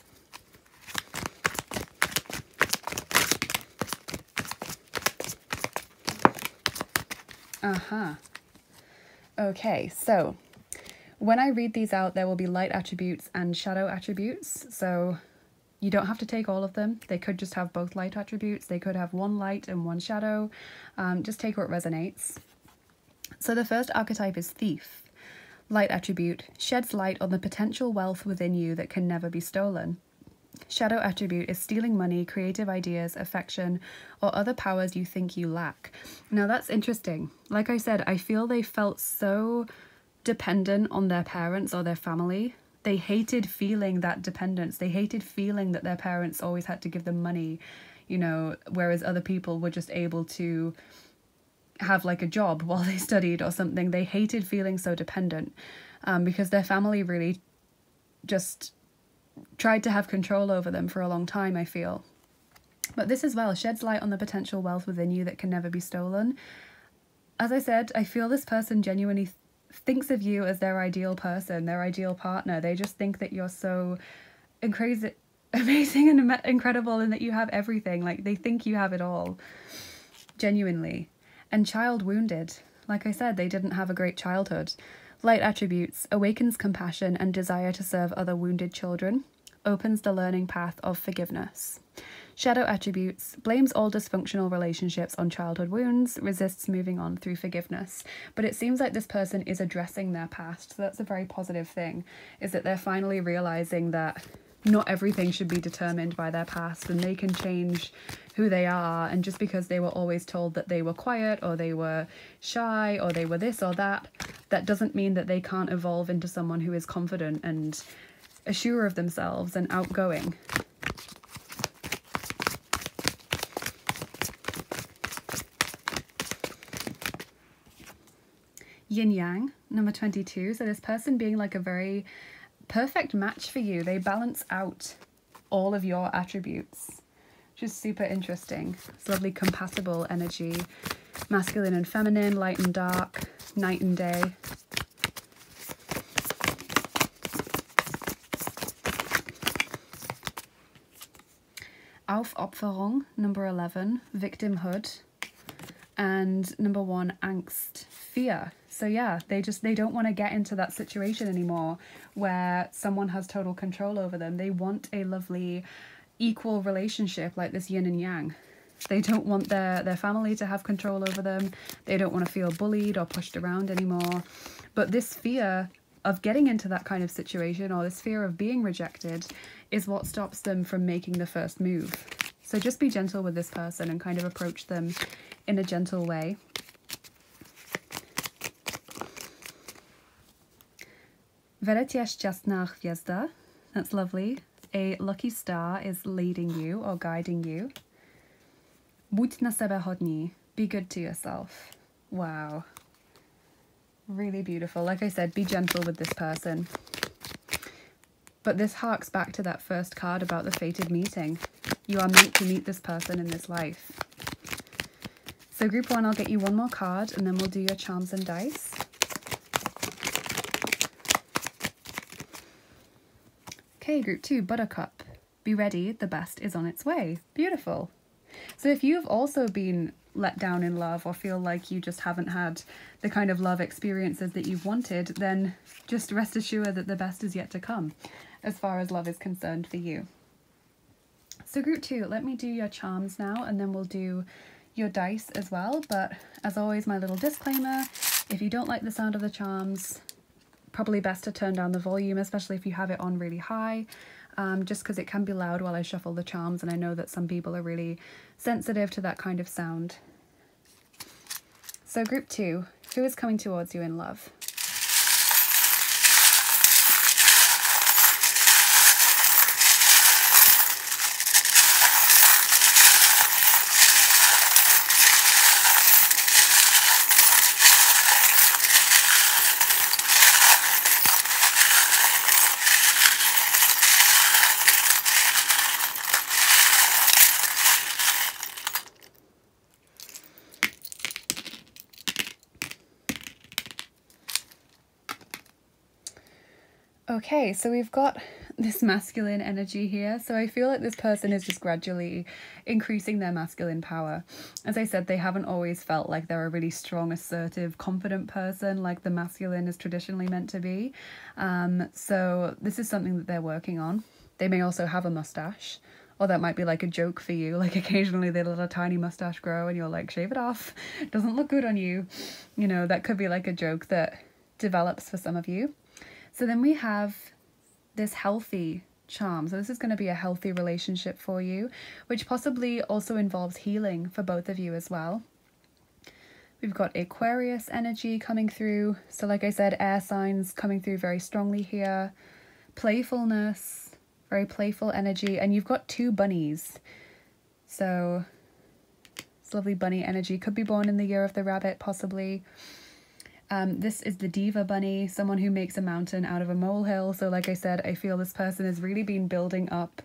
Okay, so when I read these out, there will be light attributes and shadow attributes. So you don't have to take all of them. They could just have both light attributes. They could have one light and one shadow. Just take what resonates. So the first archetype is Thief. Light attribute, sheds light on the potential wealth within you that can never be stolen. Shadow attribute is stealing money, creative ideas, affection, or other powers you think you lack. Now that's interesting. Like I said, I feel they felt so dependent on their parents or their family. They hated feeling that dependence. They hated feeling that their parents always had to give them money, you know, whereas other people were just able to have like a job while they studied or something. They hated feeling so dependent because their family really just tried to have control over them for a long time, I feel. But this as well sheds light on the potential wealth within you that can never be stolen. As I said, I feel this person genuinely thinks of you as their ideal person, their ideal partner. They just think that you're so crazy, amazing and incredible, and that you have everything. Like, they think you have it all, genuinely. And child wounded. Like I said, they didn't have a great childhood. Light attributes, awakens compassion and desire to serve other wounded children, opens the learning path of forgiveness. Shadow attributes, blames all dysfunctional relationships on childhood wounds, resists moving on through forgiveness. But it seems like this person is addressing their past, so that's a very positive thing, is that they're finally realizing that not everything should be determined by their past, and they can change who they are. And just because they were always told that they were quiet or they were shy or they were this or that, that doesn't mean that they can't evolve into someone who is confident and assured of themselves and outgoing. Yin Yang, number 22. So this person being like a very perfect match for you. They balance out all of your attributes, which is super interesting. It's lovely compatible energy, masculine and feminine, light and dark, night and day. Aufopferung, number 11, victimhood, and number 1, angst, fear. So yeah, they don't want to get into that situation anymore where someone has total control over them. They want a lovely equal relationship like this yin and yang. They don't want their family to have control over them. They don't want to feel bullied or pushed around anymore. But this fear of getting into that kind of situation, or this fear of being rejected, is what stops them from making the first move. So just be gentle with this person and kind of approach them in a gentle way. Veletiya šťastná hvězda, that's lovely. A lucky star is leading you or guiding you. Buď na sebe hodný, be good to yourself. Wow. Really beautiful. Like I said, be gentle with this person. But this harks back to that first card about the fated meeting. You are meant to meet this person in this life. So group 1, I'll get you one more card and then we'll do your charms and dice. Okay, group 2, Buttercup. Be ready, the best is on its way. Beautiful. So if you've also been let down in love or feel like you just haven't had the kind of love experiences that you've wanted, then just rest assured that the best is yet to come as far as love is concerned for you. So group 2, let me do your charms now and then we'll do your dice as well. But as always, my little disclaimer, if you don't like the sound of the charms, probably best to turn down the volume, especially if you have it on really high, just because it can be loud while I shuffle the charms, and I know that some people are really sensitive to that kind of sound. So group 2, who is coming towards you in love? Okay, so we've got this masculine energy here. So I feel like this person is just gradually increasing their masculine power. As I said, they haven't always felt like they're a really strong, assertive, confident person like the masculine is traditionally meant to be. So this is something that they're working on. They may also have a mustache, or that might be like a joke for you. Like occasionally they let a tiny mustache grow and you're like, shave it off. It doesn't look good on you. You know, that could be like a joke that develops for some of you. So then we have this healthy charm. So this is going to be a healthy relationship for you, which possibly also involves healing for both of you as well. We've got Aquarius energy coming through. So like I said, air signs coming through very strongly here. Playfulness, very playful energy. And you've got 2 bunnies. So it's lovely bunny energy. Could be born in the year of the rabbit, possibly. This is the Diva Bunny, someone who makes a mountain out of a molehill. So like I said, I feel this person has really been building up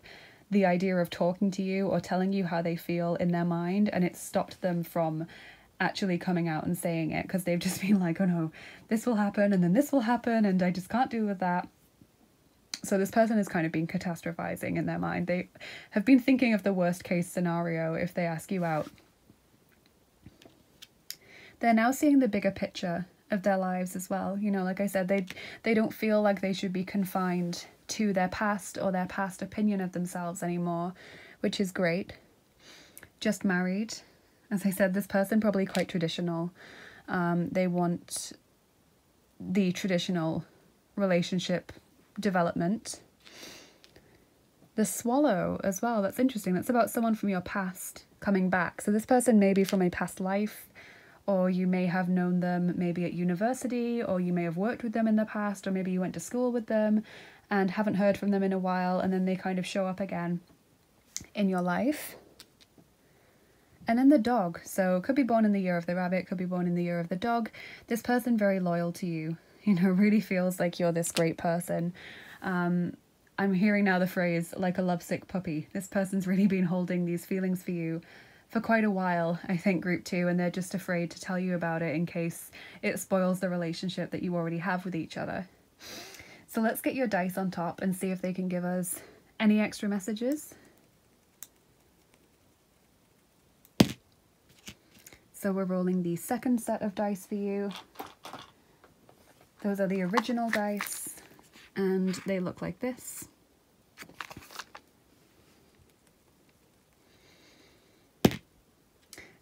the idea of talking to you or telling you how they feel in their mind, and it's stopped them from actually coming out and saying it because they've just been like, oh no, this will happen and then this will happen and I just can't deal with that. So this person has kind of been catastrophizing in their mind. They have been thinking of the worst case scenario if they ask you out. They're now seeing the bigger picture of their lives as well. You know, like I said, they don't feel like they should be confined to their past or their past opinion of themselves anymore, which is great. Just married. As I said, this person probably quite traditional. They want the traditional relationship development. The swallow as well, that's interesting. That's about someone from your past coming back. So this person may be from a past life, or you may have known them maybe at university, or you may have worked with them in the past, or maybe you went to school with them and haven't heard from them in a while, and then they kind of show up again in your life. And then the dog. So could be born in the year of the rabbit, could be born in the year of the dog. This person very loyal to you, you know, really feels like you're this great person. I'm hearing now the phrase, like a lovesick puppy. This person's really been holding these feelings for you for quite a while, I think, group 2, and they're just afraid to tell you about it in case it spoils the relationship that you already have with each other. So let's get your dice on top and see if they can give us any extra messages. So we're rolling the second set of dice for you. Those are the original dice, and they look like this.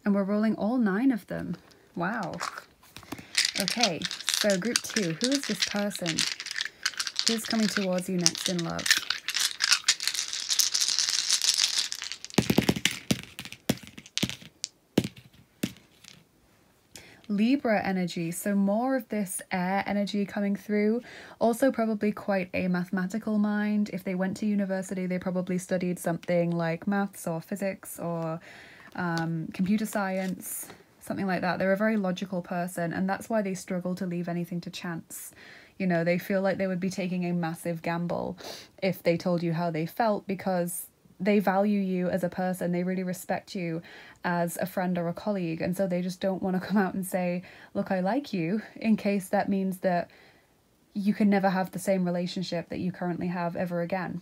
And we're rolling all 9 of them. Wow. Okay, so group 2, who is this person? Who's coming towards you next in love? Libra energy, so more of this air energy coming through. Also probably quite a mathematical mind. If they went to university, they probably studied something like maths or physics or computer science, something like that. They're a very logical person, and that's why they struggle to leave anything to chance. You know, they feel like they would be taking a massive gamble if they told you how they felt, because they value you as a person. They really respect you as a friend or a colleague, and so they just don't want to come out and say, look, I like you, in case that means that you can never have the same relationship that you currently have ever again.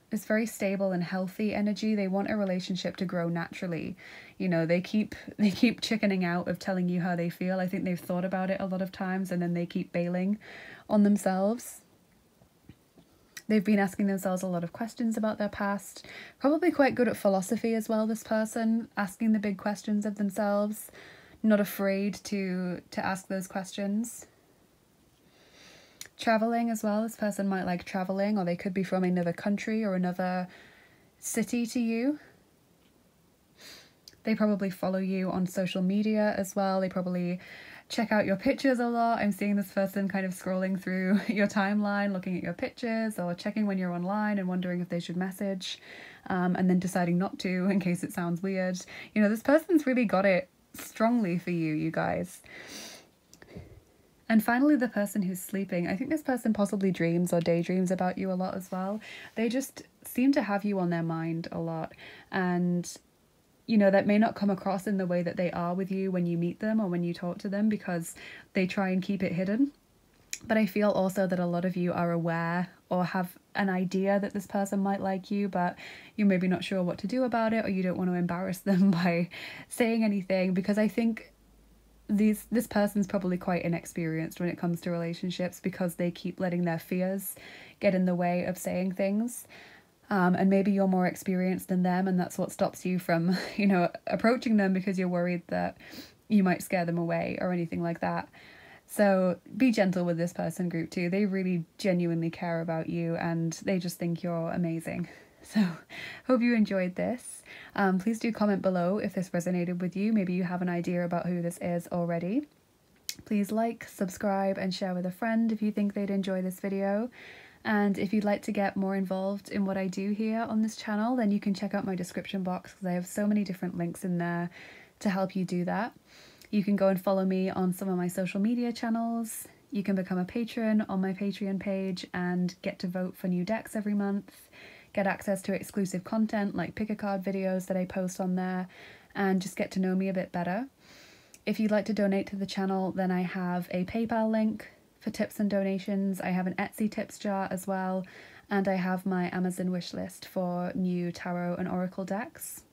It's very stable and healthy energy. They want a relationship to grow naturally. You know, they keep chickening out of telling you how they feel. I think they've thought about it a lot of times, and then they keep bailing on themselves. They've been asking themselves a lot of questions about their past. Probably quite good at philosophy as well, this person, asking the big questions of themselves. Not afraid to ask those questions. Traveling as well. This person might like traveling, or they could be from another country or another city to you. They probably follow you on social media as well. They probably check out your pictures a lot. I'm seeing this person kind of scrolling through your timeline, looking at your pictures, or checking when you're online and wondering if they should message, and then deciding not to in case it sounds weird. You know, this person's really got it strongly for you, you guys. And finally, the person who's sleeping. I think this person possibly dreams or daydreams about you a lot as well. They just seem to have you on their mind a lot. And, you know, that may not come across in the way that they are with you when you meet them or when you talk to them, because they try and keep it hidden. But I feel also that a lot of you are aware or have an idea that this person might like you, but you're maybe not sure what to do about it, or you don't want to embarrass them by saying anything, because I think this person's probably quite inexperienced when it comes to relationships, because they keep letting their fears get in the way of saying things. And maybe you're more experienced than them, and that's what stops you from, you know, approaching them, because you're worried that you might scare them away or anything like that. So be gentle with this person, group 2. They really genuinely care about you, and they just think you're amazing. So hope you enjoyed this. Please do comment below if this resonated with you. Maybe you have an idea about who this is already. Please like, subscribe, and share with a friend if you think they'd enjoy this video. And if you'd like to get more involved in what I do here on this channel, then you can check out my description box, because I have so many different links in there to help you do that. You can go and follow me on some of my social media channels. You can become a patron on my Patreon page and get to vote for new decks every month, get access to exclusive content like pick a card videos that I post on there, and just get to know me a bit better. If you'd like to donate to the channel, then I have a PayPal link for tips and donations. I have an Etsy tips jar as well, and I have my Amazon wishlist for new tarot and oracle decks.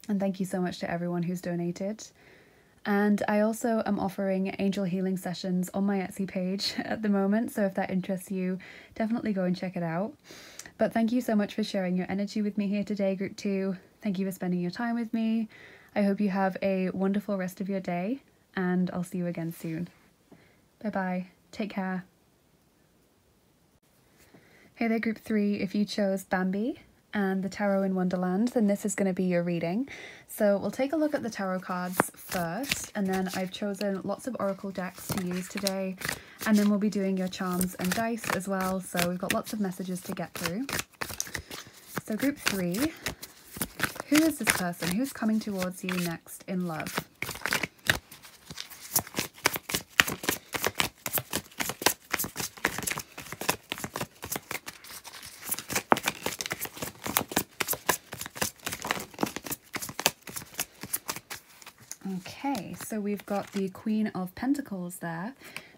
And thank you so much to everyone who's donated. And I also am offering angel healing sessions on my Etsy page at the moment, so if that interests you, definitely go and check it out. But thank you so much for sharing your energy with me here today, group 2. Thank you for spending your time with me. I hope you have a wonderful rest of your day, and I'll see you again soon. Bye-bye. Take care. Hey there, group 3. If you chose Bambi and the Tarot in Wonderland, then this is going to be your reading. So we'll take a look at the tarot cards first, and then I've chosen lots of oracle decks to use today, and then we'll be doing your charms and dice as well, so we've got lots of messages to get through. So group 3, who is this person? Who's coming towards you next in love? Okay, so we've got the Queen of Pentacles there,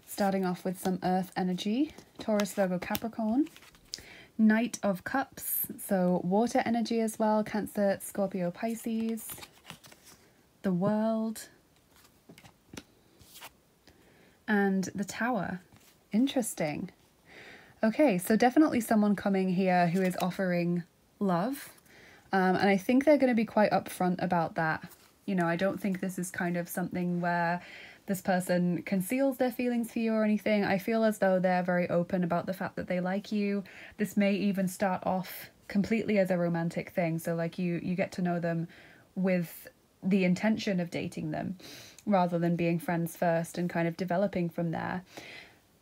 starting off with some earth energy, Taurus, Virgo, Capricorn. Knight of Cups, so water energy as well, Cancer, Scorpio, Pisces. The World. And the Tower. Interesting. Okay, so definitely someone coming here who is offering love. And I think they're going to be quite upfront about that. You know, I don't think this is kind of something where this person conceals their feelings for you or anything. I feel as though they're very open about the fact that they like you. This may even start off completely as a romantic thing. So like you get to know them with the intention of dating them rather than being friends first and kind of developing from there.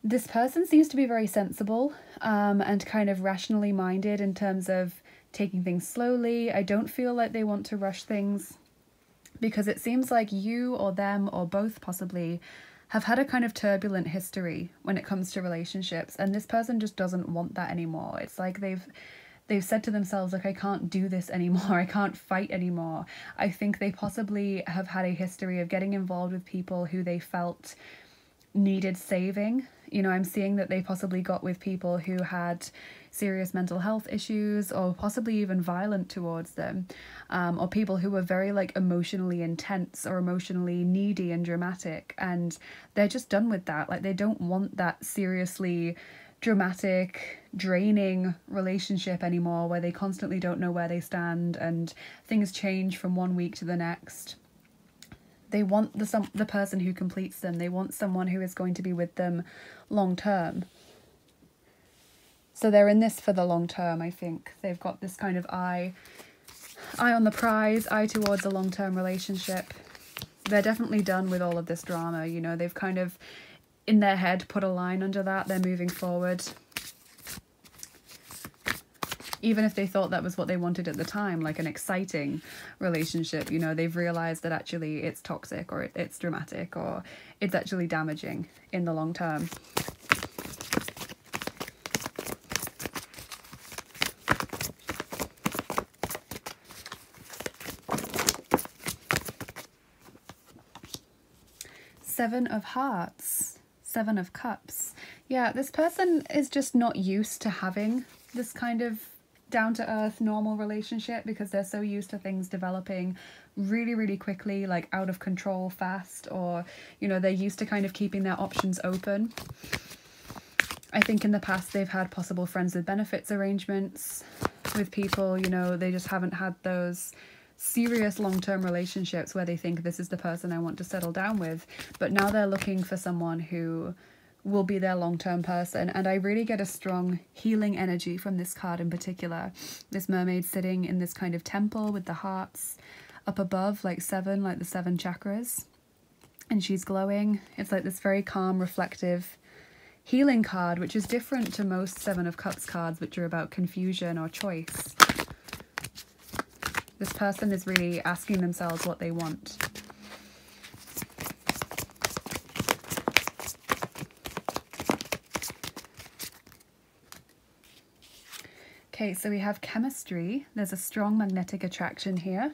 This person seems to be very sensible and kind of rationally minded in terms of taking things slowly. I don't feel like they want to rush things, because it seems like you or them or both possibly have had a kind of turbulent history when it comes to relationships, and this person just doesn't want that anymore. It's like they've said to themselves, like, I can't do this anymore, I can't fight anymore. I think they possibly have had a history of getting involved with people who they felt needed saving. You know, I'm seeing that they possibly got with people who had serious mental health issues, or possibly even violent towards them, or people who were very like emotionally intense or emotionally needy and dramatic, and they're just done with that. Like, they don't want that seriously dramatic, draining relationship anymore where they constantly don't know where they stand and things change from one week to the next. They want the person who completes them. They want someone who is going to be with them long term. So they're in this for the long term, I think. They've got this kind of eye on the prize, eye towards a long-term relationship. They're definitely done with all of this drama, you know. They've kind of, in their head, put a line under that. They're moving forward. Even if they thought that was what they wanted at the time, like an exciting relationship, you know, they've realized that actually it's toxic, or it's dramatic, or it's actually damaging in the long term. Seven of Hearts. Seven of Cups. Yeah, this person is just not used to having this kind of down-to-earth normal relationship because they're so used to things developing really, really quickly, like out of control fast, or, you know, they're used to kind of keeping their options open. I think in the past they've had possible friends with benefits arrangements with people, you know, they just haven't had those serious long-term relationships where they think this is the person I want to settle down with, but now they're looking for someone who will be their long-term person. And I really get a strong healing energy from this card in particular. This mermaid sitting in this kind of temple with the hearts up above, like seven, like the seven chakras, and she's glowing. It's like this very calm, reflective healing card, which is different to most Seven of Cups cards, which are about confusion or choice. This person is really asking themselves what they want. Okay, so we have chemistry. There's a strong magnetic attraction here.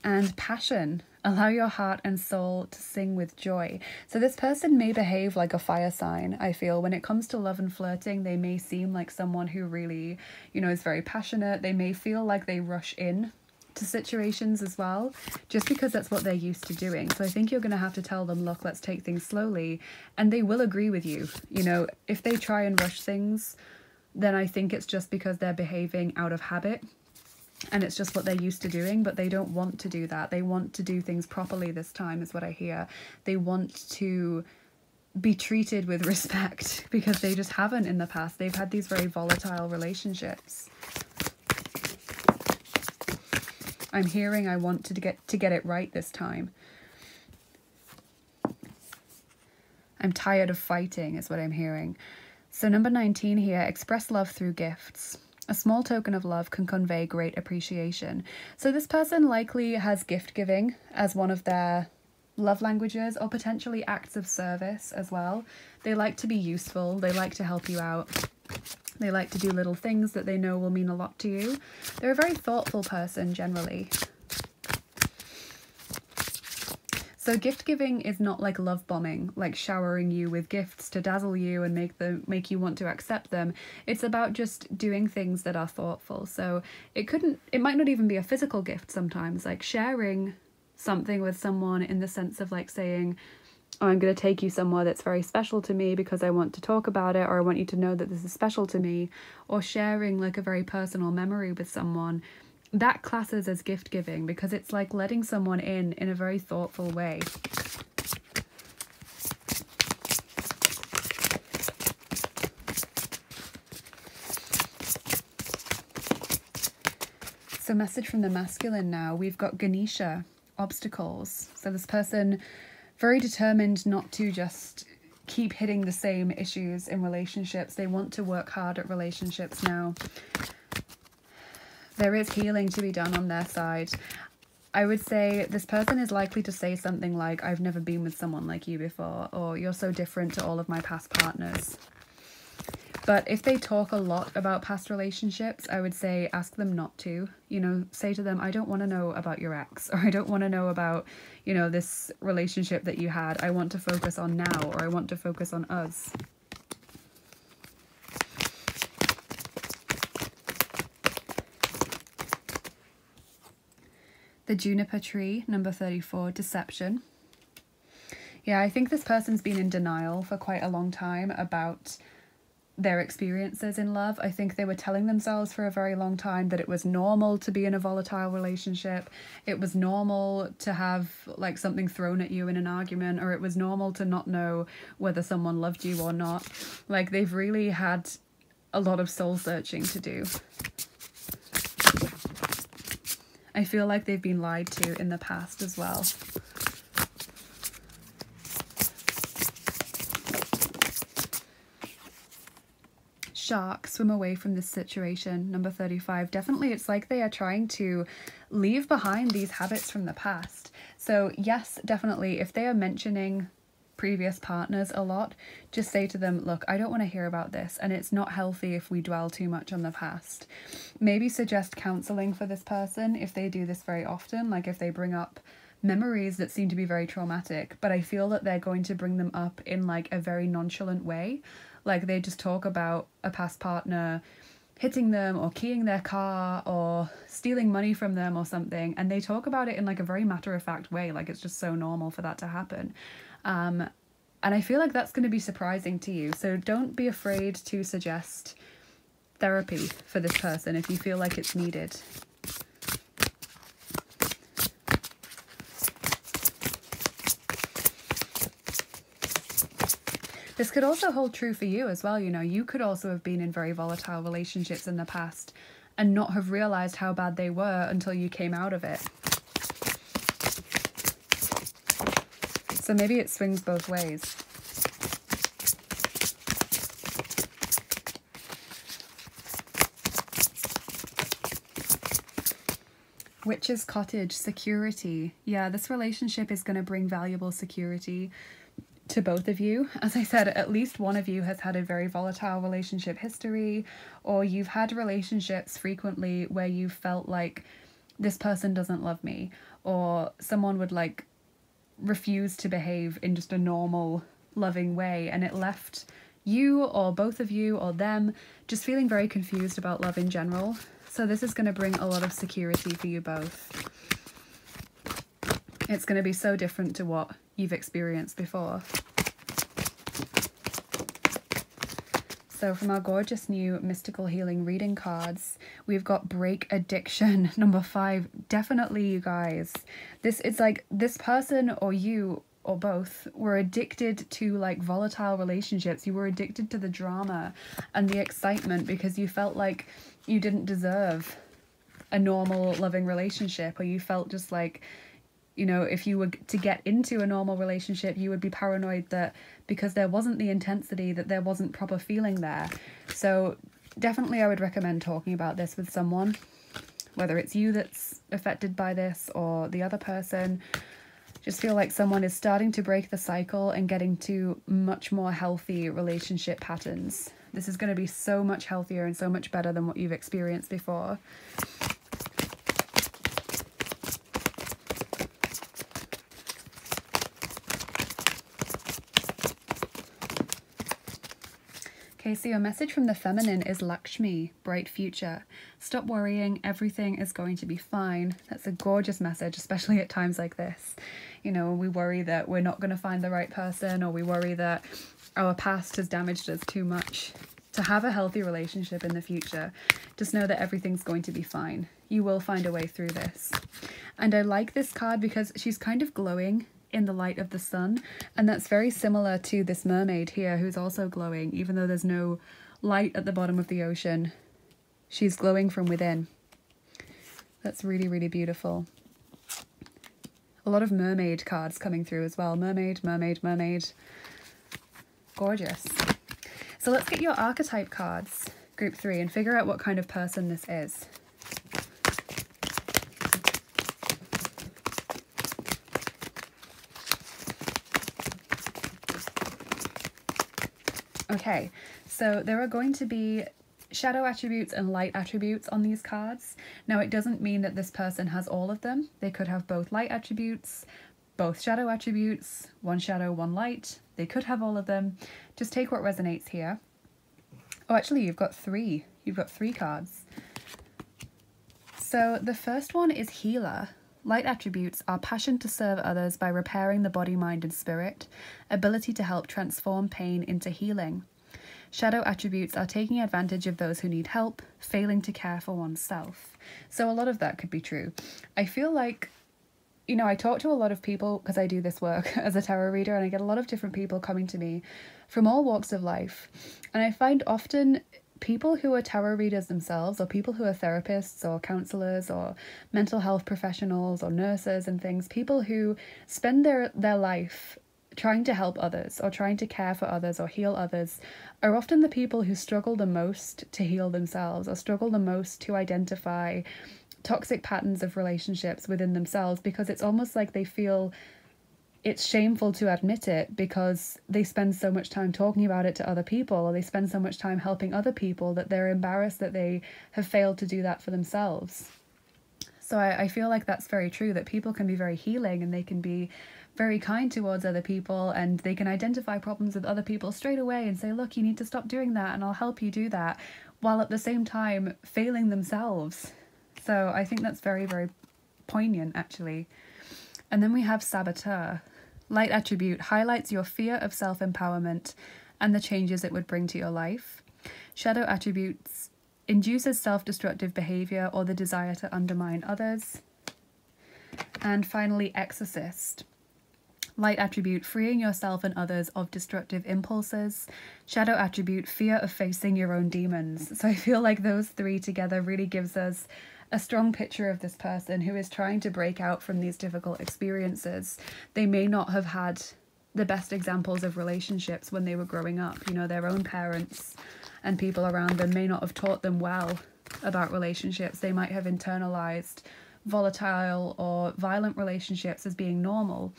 And passion. Allow your heart and soul to sing with joy. So this person may behave like a fire sign, I feel. When it comes to love and flirting, they may seem like someone who really, you know, is very passionate. They may feel like they rush in to situations as well, just because that's what they're used to doing. So I think you're going to have to tell them, look, let's take things slowly. And they will agree with you. You know, if they try and rush things, then I think it's just because they're behaving out of habit. And it's just what they're used to doing, but they don't want to do that. They want to do things properly this time, is what I hear. They want to be treated with respect because they just haven't in the past. They've had these very volatile relationships. I'm hearing I want to get it right this time. I'm tired of fighting, is what I'm hearing. So number 19 here, express love through gifts. A small token of love can convey great appreciation. So this person likely has gift giving as one of their love languages, or potentially acts of service as well. They like to be useful. They like to help you out. They like to do little things that they know will mean a lot to you. They're a very thoughtful person generally. So gift giving is not like love bombing, like showering you with gifts to dazzle you and make you want to accept them. It's about just doing things that are thoughtful. So it might not even be a physical gift sometimes, like sharing something with someone in the sense of like saying, oh, I'm going to take you somewhere that's very special to me because I want to talk about it, or I want you to know that this is special to me, or sharing like a very personal memory with someone. That classes as gift giving because it's like letting someone in a very thoughtful way. So message from the masculine now. We've got Ganesha, obstacles. So this person very determined not to just keep hitting the same issues in relationships. They want to work hard at relationships now. There is healing to be done on their side. I would say this person is likely to say something like, I've never been with someone like you before, or you're so different to all of my past partners. But if they talk a lot about past relationships, I would say ask them not to. You know, say to them, I don't want to know about your ex, or I don't want to know about, you know, this relationship that you had. I want to focus on now, or I want to focus on us. The juniper tree, number 34, deception. Yeah, I think this person's been in denial for quite a long time about their experiences in love. I think they were telling themselves for a very long time that it was normal to be in a volatile relationship. It was normal to have like something thrown at you in an argument, or it was normal to not know whether someone loved you or not. Like they've really had a lot of soul searching to do. I feel like they've been lied to in the past as well. Shark, swim away from this situation, number 35. Definitely, it's like they are trying to leave behind these habits from the past. So yes, definitely, if they are mentioning previous partners a lot, just say to them, look, I don't want to hear about this, and it's not healthy if we dwell too much on the past. Maybe suggest counseling for this person if they do this very often, like if they bring up memories that seem to be very traumatic, but I feel that they're going to bring them up in like a very nonchalant way. Like they just talk about a past partner hitting them or keying their car or stealing money from them or something, and they talk about it in like a very matter-of-fact way, like it's just so normal for that to happen. And I feel like that's going to be surprising to you, so don't be afraid to suggest therapy for this person if you feel like it's needed. This could also hold true for you as well, you know. You could also have been in very volatile relationships in the past and not have realised how bad they were until you came out of it. So maybe it swings both ways. Witch's Cottage, security. Yeah, this relationship is going to bring valuable security to both of you. As I said, at least one of you has had a very volatile relationship history, or you've had relationships frequently where you felt like this person doesn't love me, or someone would like refuse to behave in just a normal loving way, and it left you or both of you or them just feeling very confused about love in general. So this is going to bring a lot of security for you both. It's going to be so different to what you've experienced before. So from our gorgeous new mystical healing reading cards, we've got Break Addiction, number 5. Definitely, you guys. It's like this person or you or both were addicted to like volatile relationships. You were addicted to the drama and the excitement because you felt like you didn't deserve a normal loving relationship, or you felt just like, you know, if you were to get into a normal relationship, you would be paranoid that because there wasn't the intensity, that there wasn't proper feeling there. So definitely I would recommend talking about this with someone, whether it's you that's affected by this or the other person. Just feel like someone is starting to break the cycle and getting to much more healthy relationship patterns. This is going to be so much healthier and so much better than what you've experienced before. Okay, so your message from the feminine is Lakshmi, bright future. Stop worrying, everything is going to be fine. That's a gorgeous message, especially at times like this. You know, we worry that we're not going to find the right person, or we worry that our past has damaged us too much. To have a healthy relationship in the future, just know that everything's going to be fine. You will find a way through this. And I like this card because she's kind of glowing in the light of the sun, and that's very similar to this mermaid here who's also glowing. Even though there's no light at the bottom of the ocean, she's glowing from within. That's really, really beautiful. A lot of mermaid cards coming through as well. Mermaid, mermaid, mermaid. Gorgeous. So let's get your archetype cards, group 3, and figure out what kind of person this is. Okay, so there are going to be shadow attributes and light attributes on these cards. Now, it doesn't mean that this person has all of them. They could have both light attributes, both shadow attributes, one shadow, one light. They could have all of them. Just take what resonates here. Oh, actually, you've got 3. You've got 3 cards. So the first one is healer. Light attributes are passion to serve others by repairing the body, mind, and spirit, ability to help transform pain into healing. Shadow attributes are taking advantage of those who need help, failing to care for oneself. So a lot of that could be true. I feel like, you know, I talk to a lot of people because I do this work as a tarot reader, and I get a lot of different people coming to me from all walks of life. And I find often people who are tarot readers themselves, or people who are therapists or counselors or mental health professionals or nurses and things, people who spend their life trying to help others or trying to care for others or heal others, are often the people who struggle the most to heal themselves, or struggle the most to identify toxic patterns of relationships within themselves, because it's almost like they feel it's shameful to admit it because they spend so much time talking about it to other people, or they spend so much time helping other people that they're embarrassed that they have failed to do that for themselves. So I feel like that's very true, that people can be very healing and they can be very kind towards other people, and they can identify problems with other people straight away and say, look, you need to stop doing that and I'll help you do that, while at the same time failing themselves. So I think that's very, very poignant, actually. And then we have Saboteur. Light attribute highlights your fear of self-empowerment and the changes it would bring to your life. Shadow attributes induces self-destructive behavior or the desire to undermine others. And finally, Exorcist. Light attribute, freeing yourself and others of destructive impulses. Shadow attribute, fear of facing your own demons. So I feel like those three together really gives us a strong picture of this person who is trying to break out from these difficult experiences. They may not have had the best examples of relationships when they were growing up. You know, their own parents and people around them may not have taught them well about relationships. They might have internalized volatile or violent relationships as being normal.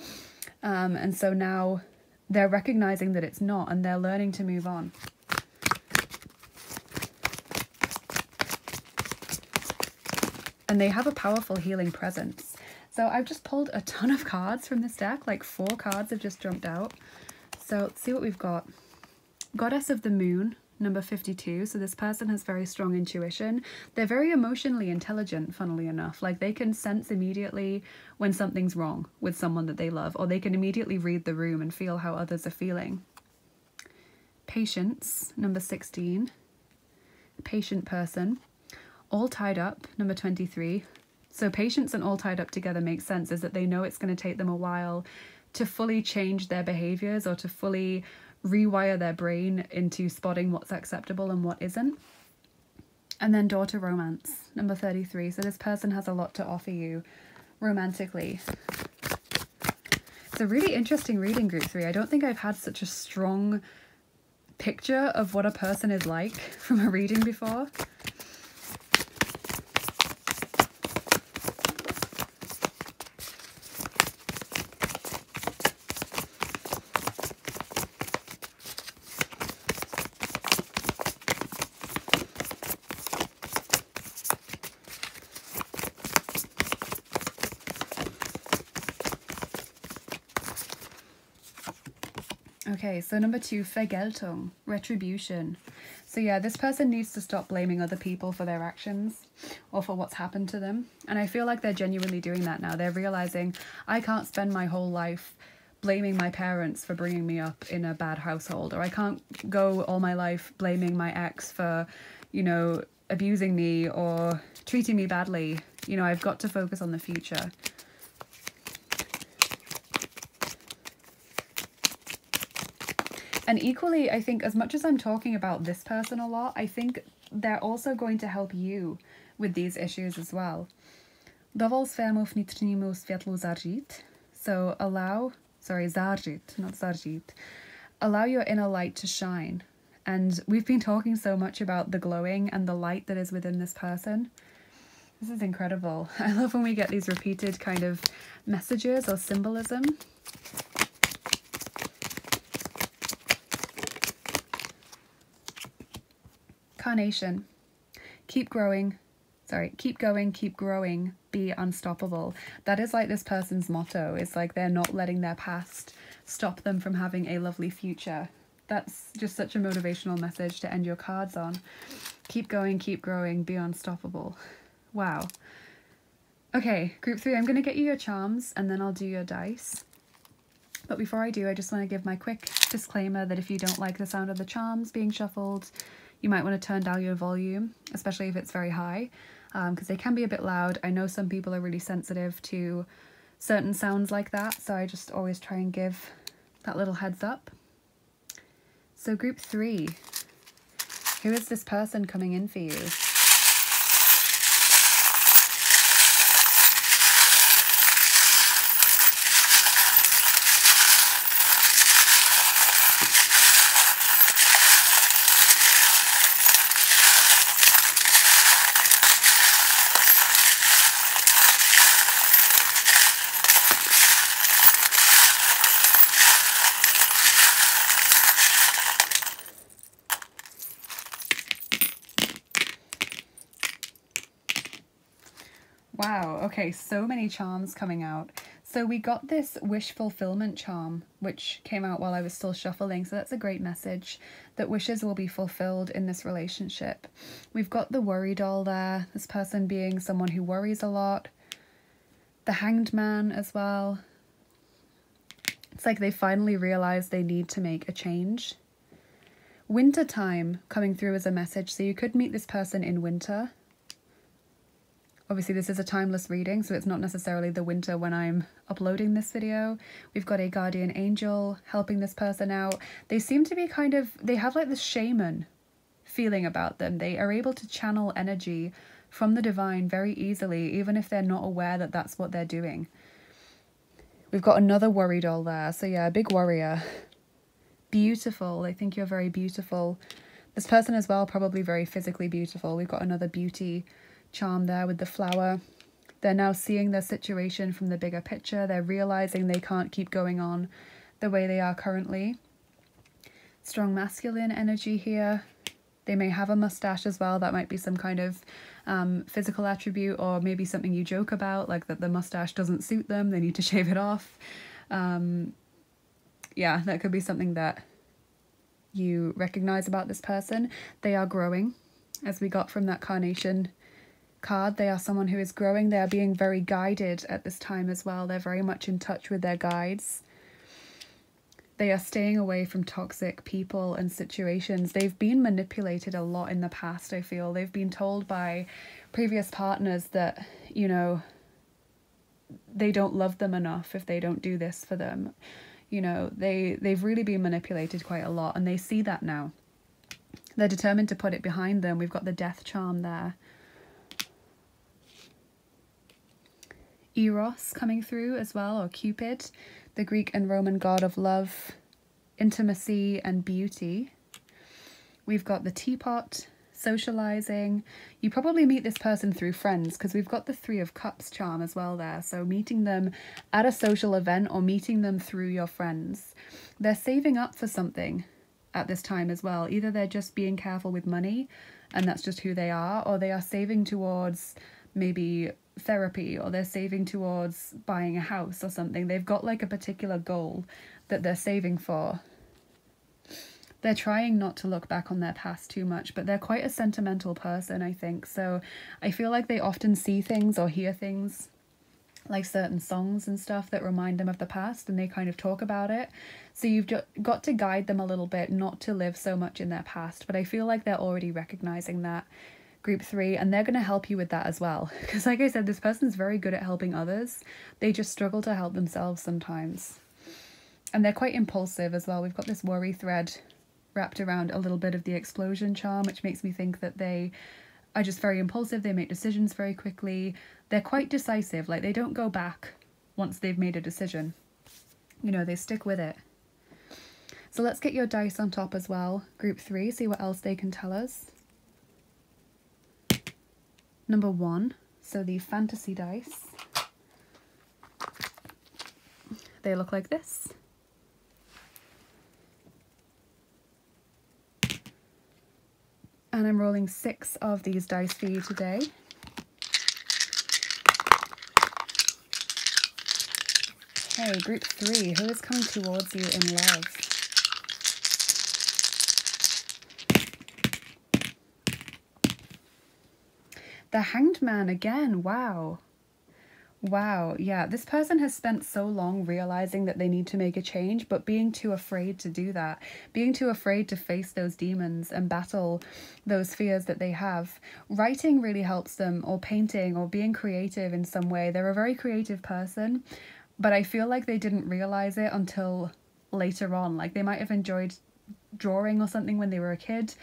And so now they're recognizing that it's not, and they're learning to move on. And they have a powerful healing presence. So I've just pulled a ton of cards from this deck, like 4 cards have just jumped out. So let's see what we've got. Goddess of the Moon, number 52. So this person has very strong intuition. They're very emotionally intelligent, funnily enough. Like, they can sense immediately when something's wrong with someone that they love, or they can immediately read the room and feel how others are feeling. Patience, number 16. Patient person. All tied up, number 23. So patience and all tied up together makes sense, is that they know it's going to take them a while to fully change their behaviors or to fully rewire their brain into spotting what's acceptable and what isn't. And then Daughter Romance, number 33. So this person has a lot to offer you romantically. It's a really interesting reading, group 3. I don't think I've had such a strong picture of what a person is like from a reading before. Okay, so number 2, Vergeltung, retribution. So yeah, this person needs to stop blaming other people for their actions or for what's happened to them. And I feel like they're genuinely doing that now. They're realizing, I can't spend my whole life blaming my parents for bringing me up in a bad household, or I can't go all my life blaming my ex for, you know, abusing me or treating me badly. You know, I've got to focus on the future. And equally, I think as much as I'm talking about this person a lot, I think they're also going to help you with these issues as well. Dovol svému vnitřnímu světlu zařít. So zařít, not zařít. Allow your inner light to shine. And we've been talking so much about the glowing and the light that is within this person. This is incredible. I love when we get these repeated kind of messages or symbolism. Carnation. Keep going, keep growing, be unstoppable. That is like this person's motto. It's like they're not letting their past stop them from having a lovely future. That's just such a motivational message to end your cards on. Keep going, keep growing, be unstoppable. Wow. Okay, group 3, I'm going to get you your charms and then I'll do your dice. But before I do, I just want to give my quick disclaimer that if you don't like the sound of the charms being shuffled, you might want to turn down your volume, especially if it's very high, because they can be a bit loud. I know some people are really sensitive to certain sounds like that, so I just always try and give that little heads up. So group 3, who is this person coming in for you? Wow, okay, so many charms coming out. So we got this wish fulfillment charm, which came out while I was still shuffling, so that's a great message, that wishes will be fulfilled in this relationship. We've got the worry doll there, this person being someone who worries a lot. The Hanged Man as well. It's like they finally realize they need to make a change. Winter time coming through as a message, so you could meet this person in winter. Obviously this is a timeless reading, so it's not necessarily the winter when I'm uploading this video. We've got a guardian angel helping this person out. They seem to be kind of, they have like this shaman feeling about them. They are able to channel energy from the divine very easily, even if they're not aware that that's what they're doing. We've got another worry doll there, so yeah, a big warrior. Beautiful, they think you're very beautiful. This person as well, probably very physically beautiful. We've got another beauty charm there with the flower. They're now seeing their situation from the bigger picture. They're realizing they can't keep going on the way they are currently. Strong masculine energy here. They may have a mustache as well. That might be some kind of physical attribute, or maybe something you joke about, like that the mustache doesn't suit them, they need to shave it off. Yeah, that could be something that you recognize about this person. They are growing, as we got from that carnation card. They are someone who is growing. They are being very guided at this time as well. They're very much in touch with their guides. They are staying away from toxic people and situations. They've been manipulated a lot in the past, I feel. They've been told by previous partners that, you know, they don't love them enough if they don't do this for them. You know, they've really been manipulated quite a lot, and they see that now. They're determined to put it behind them. We've got the death charm there. Eros coming through as well, or Cupid, the Greek and Roman god of love, intimacy and beauty. We've got the teapot, socializing. You probably meet this person through friends, because we've got the Three of Cups charm as well there. So meeting them at a social event or meeting them through your friends. They're saving up for something at this time as well. Either they're just being careful with money and that's just who they are, or they are saving towards maybe therapy, or they're saving towards buying a house or something. They've got like a particular goal that they're saving for. They're trying not to look back on their past too much, but they're quite a sentimental person, I think. So I feel like they often see things or hear things, like certain songs and stuff that remind them of the past, and they kind of talk about it. So you've got to guide them a little bit not to live so much in their past, but I feel like they're already recognizing that. Group 3, and they're going to help you with that as well, because like I said, this person's very good at helping others. They just struggle to help themselves sometimes, and they're quite impulsive as well. We've got this worry thread wrapped around a little bit of the explosion charm, which makes me think that they are just very impulsive. They make decisions very quickly. They're quite decisive, like they don't go back once they've made a decision. You know, they stick with it. So let's get your dice on top as well, Group 3, see what else they can tell us. Number 1, so the fantasy dice. They look like this. And I'm rolling 6 of these dice for you today. Okay, Group 3, who is coming towards you in love? The Hanged Man again, wow. Wow, yeah, this person has spent so long realizing that they need to make a change, but being too afraid to do that, being too afraid to face those demons and battle those fears that they have. Writing really helps them, or painting, or being creative in some way. They're a very creative person, but I feel like they didn't realize it until later on. Like they might have enjoyed drawing or something when they were a kid,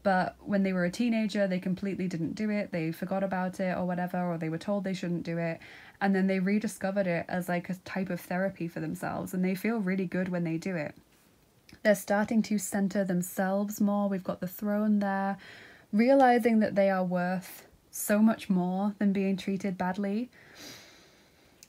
but when they were a teenager, they completely didn't do it. They forgot about it or whatever, or they were told they shouldn't do it. And then they rediscovered it as like a type of therapy for themselves, and they feel really good when they do it. They're starting to center themselves more. We've got the throne there, realizing that they are worth so much more than being treated badly.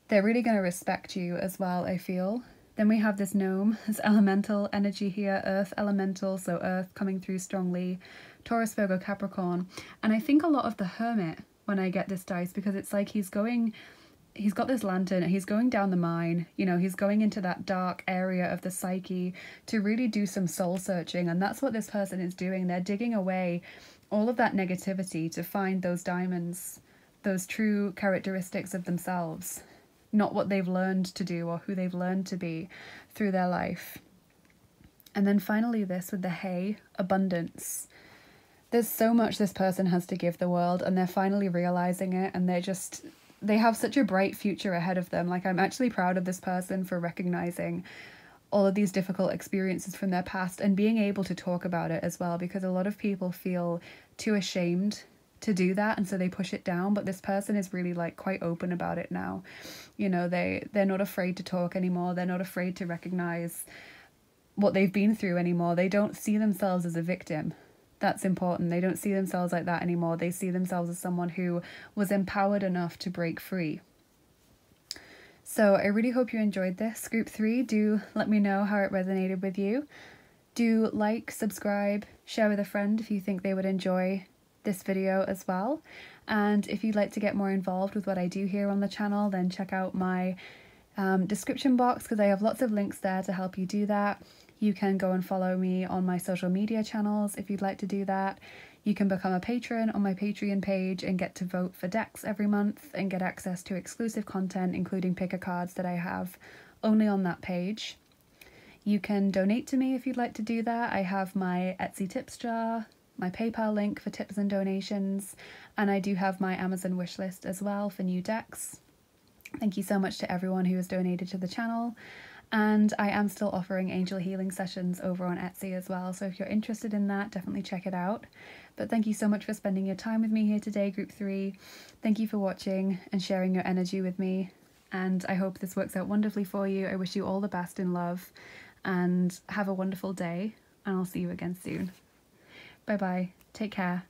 They're really going to respect you as well, I feel. Then we have this gnome, this elemental energy here, earth elemental, so earth coming through strongly, Taurus, Virgo, Capricorn. And I think a lot of the hermit when I get this dice, because it's like he's got this lantern, he's going down the mine, you know, he's going into that dark area of the psyche to really do some soul searching. And that's what this person is doing. They're digging away all of that negativity to find those diamonds, those true characteristics of themselves, not what they've learned to do or who they've learned to be through their life. And then finally this with the hay, abundance. There's so much this person has to give the world, and they're finally realizing it, and they have such a bright future ahead of them. Like, I'm actually proud of this person for recognizing all of these difficult experiences from their past and being able to talk about it as well, because a lot of people feel too ashamed to do that, and so they push it down. But this person is really like quite open about it now. You know, they're not afraid to talk anymore. They're not afraid to recognize what they've been through anymore. They don't see themselves as a victim. That's important. They don't see themselves like that anymore. They see themselves as someone who was empowered enough to break free. So I really hope you enjoyed this. Group 3, do let me know how it resonated with you. Do like, subscribe, share with a friend if you think they would enjoy this video as well. And if you'd like to get more involved with what I do here on the channel, then check out my description box, because I have lots of links there to help you do that. You can go and follow me on my social media channels if you'd like to do that. You can become a patron on my Patreon page and get to vote for decks every month and get access to exclusive content, including picker cards that I have only on that page. You can donate to me if you'd like to do that. I have my Etsy tips jar, my PayPal link for tips and donations, and I do have my Amazon wishlist as well for new decks. Thank you so much to everyone who has donated to the channel. And I am still offering angel healing sessions over on Etsy as well, so if you're interested in that, definitely check it out. But thank you so much for spending your time with me here today, Group 3. Thank you for watching and sharing your energy with me, and I hope this works out wonderfully for you. I wish you all the best in love, and have a wonderful day, and I'll see you again soon. Bye bye, take care.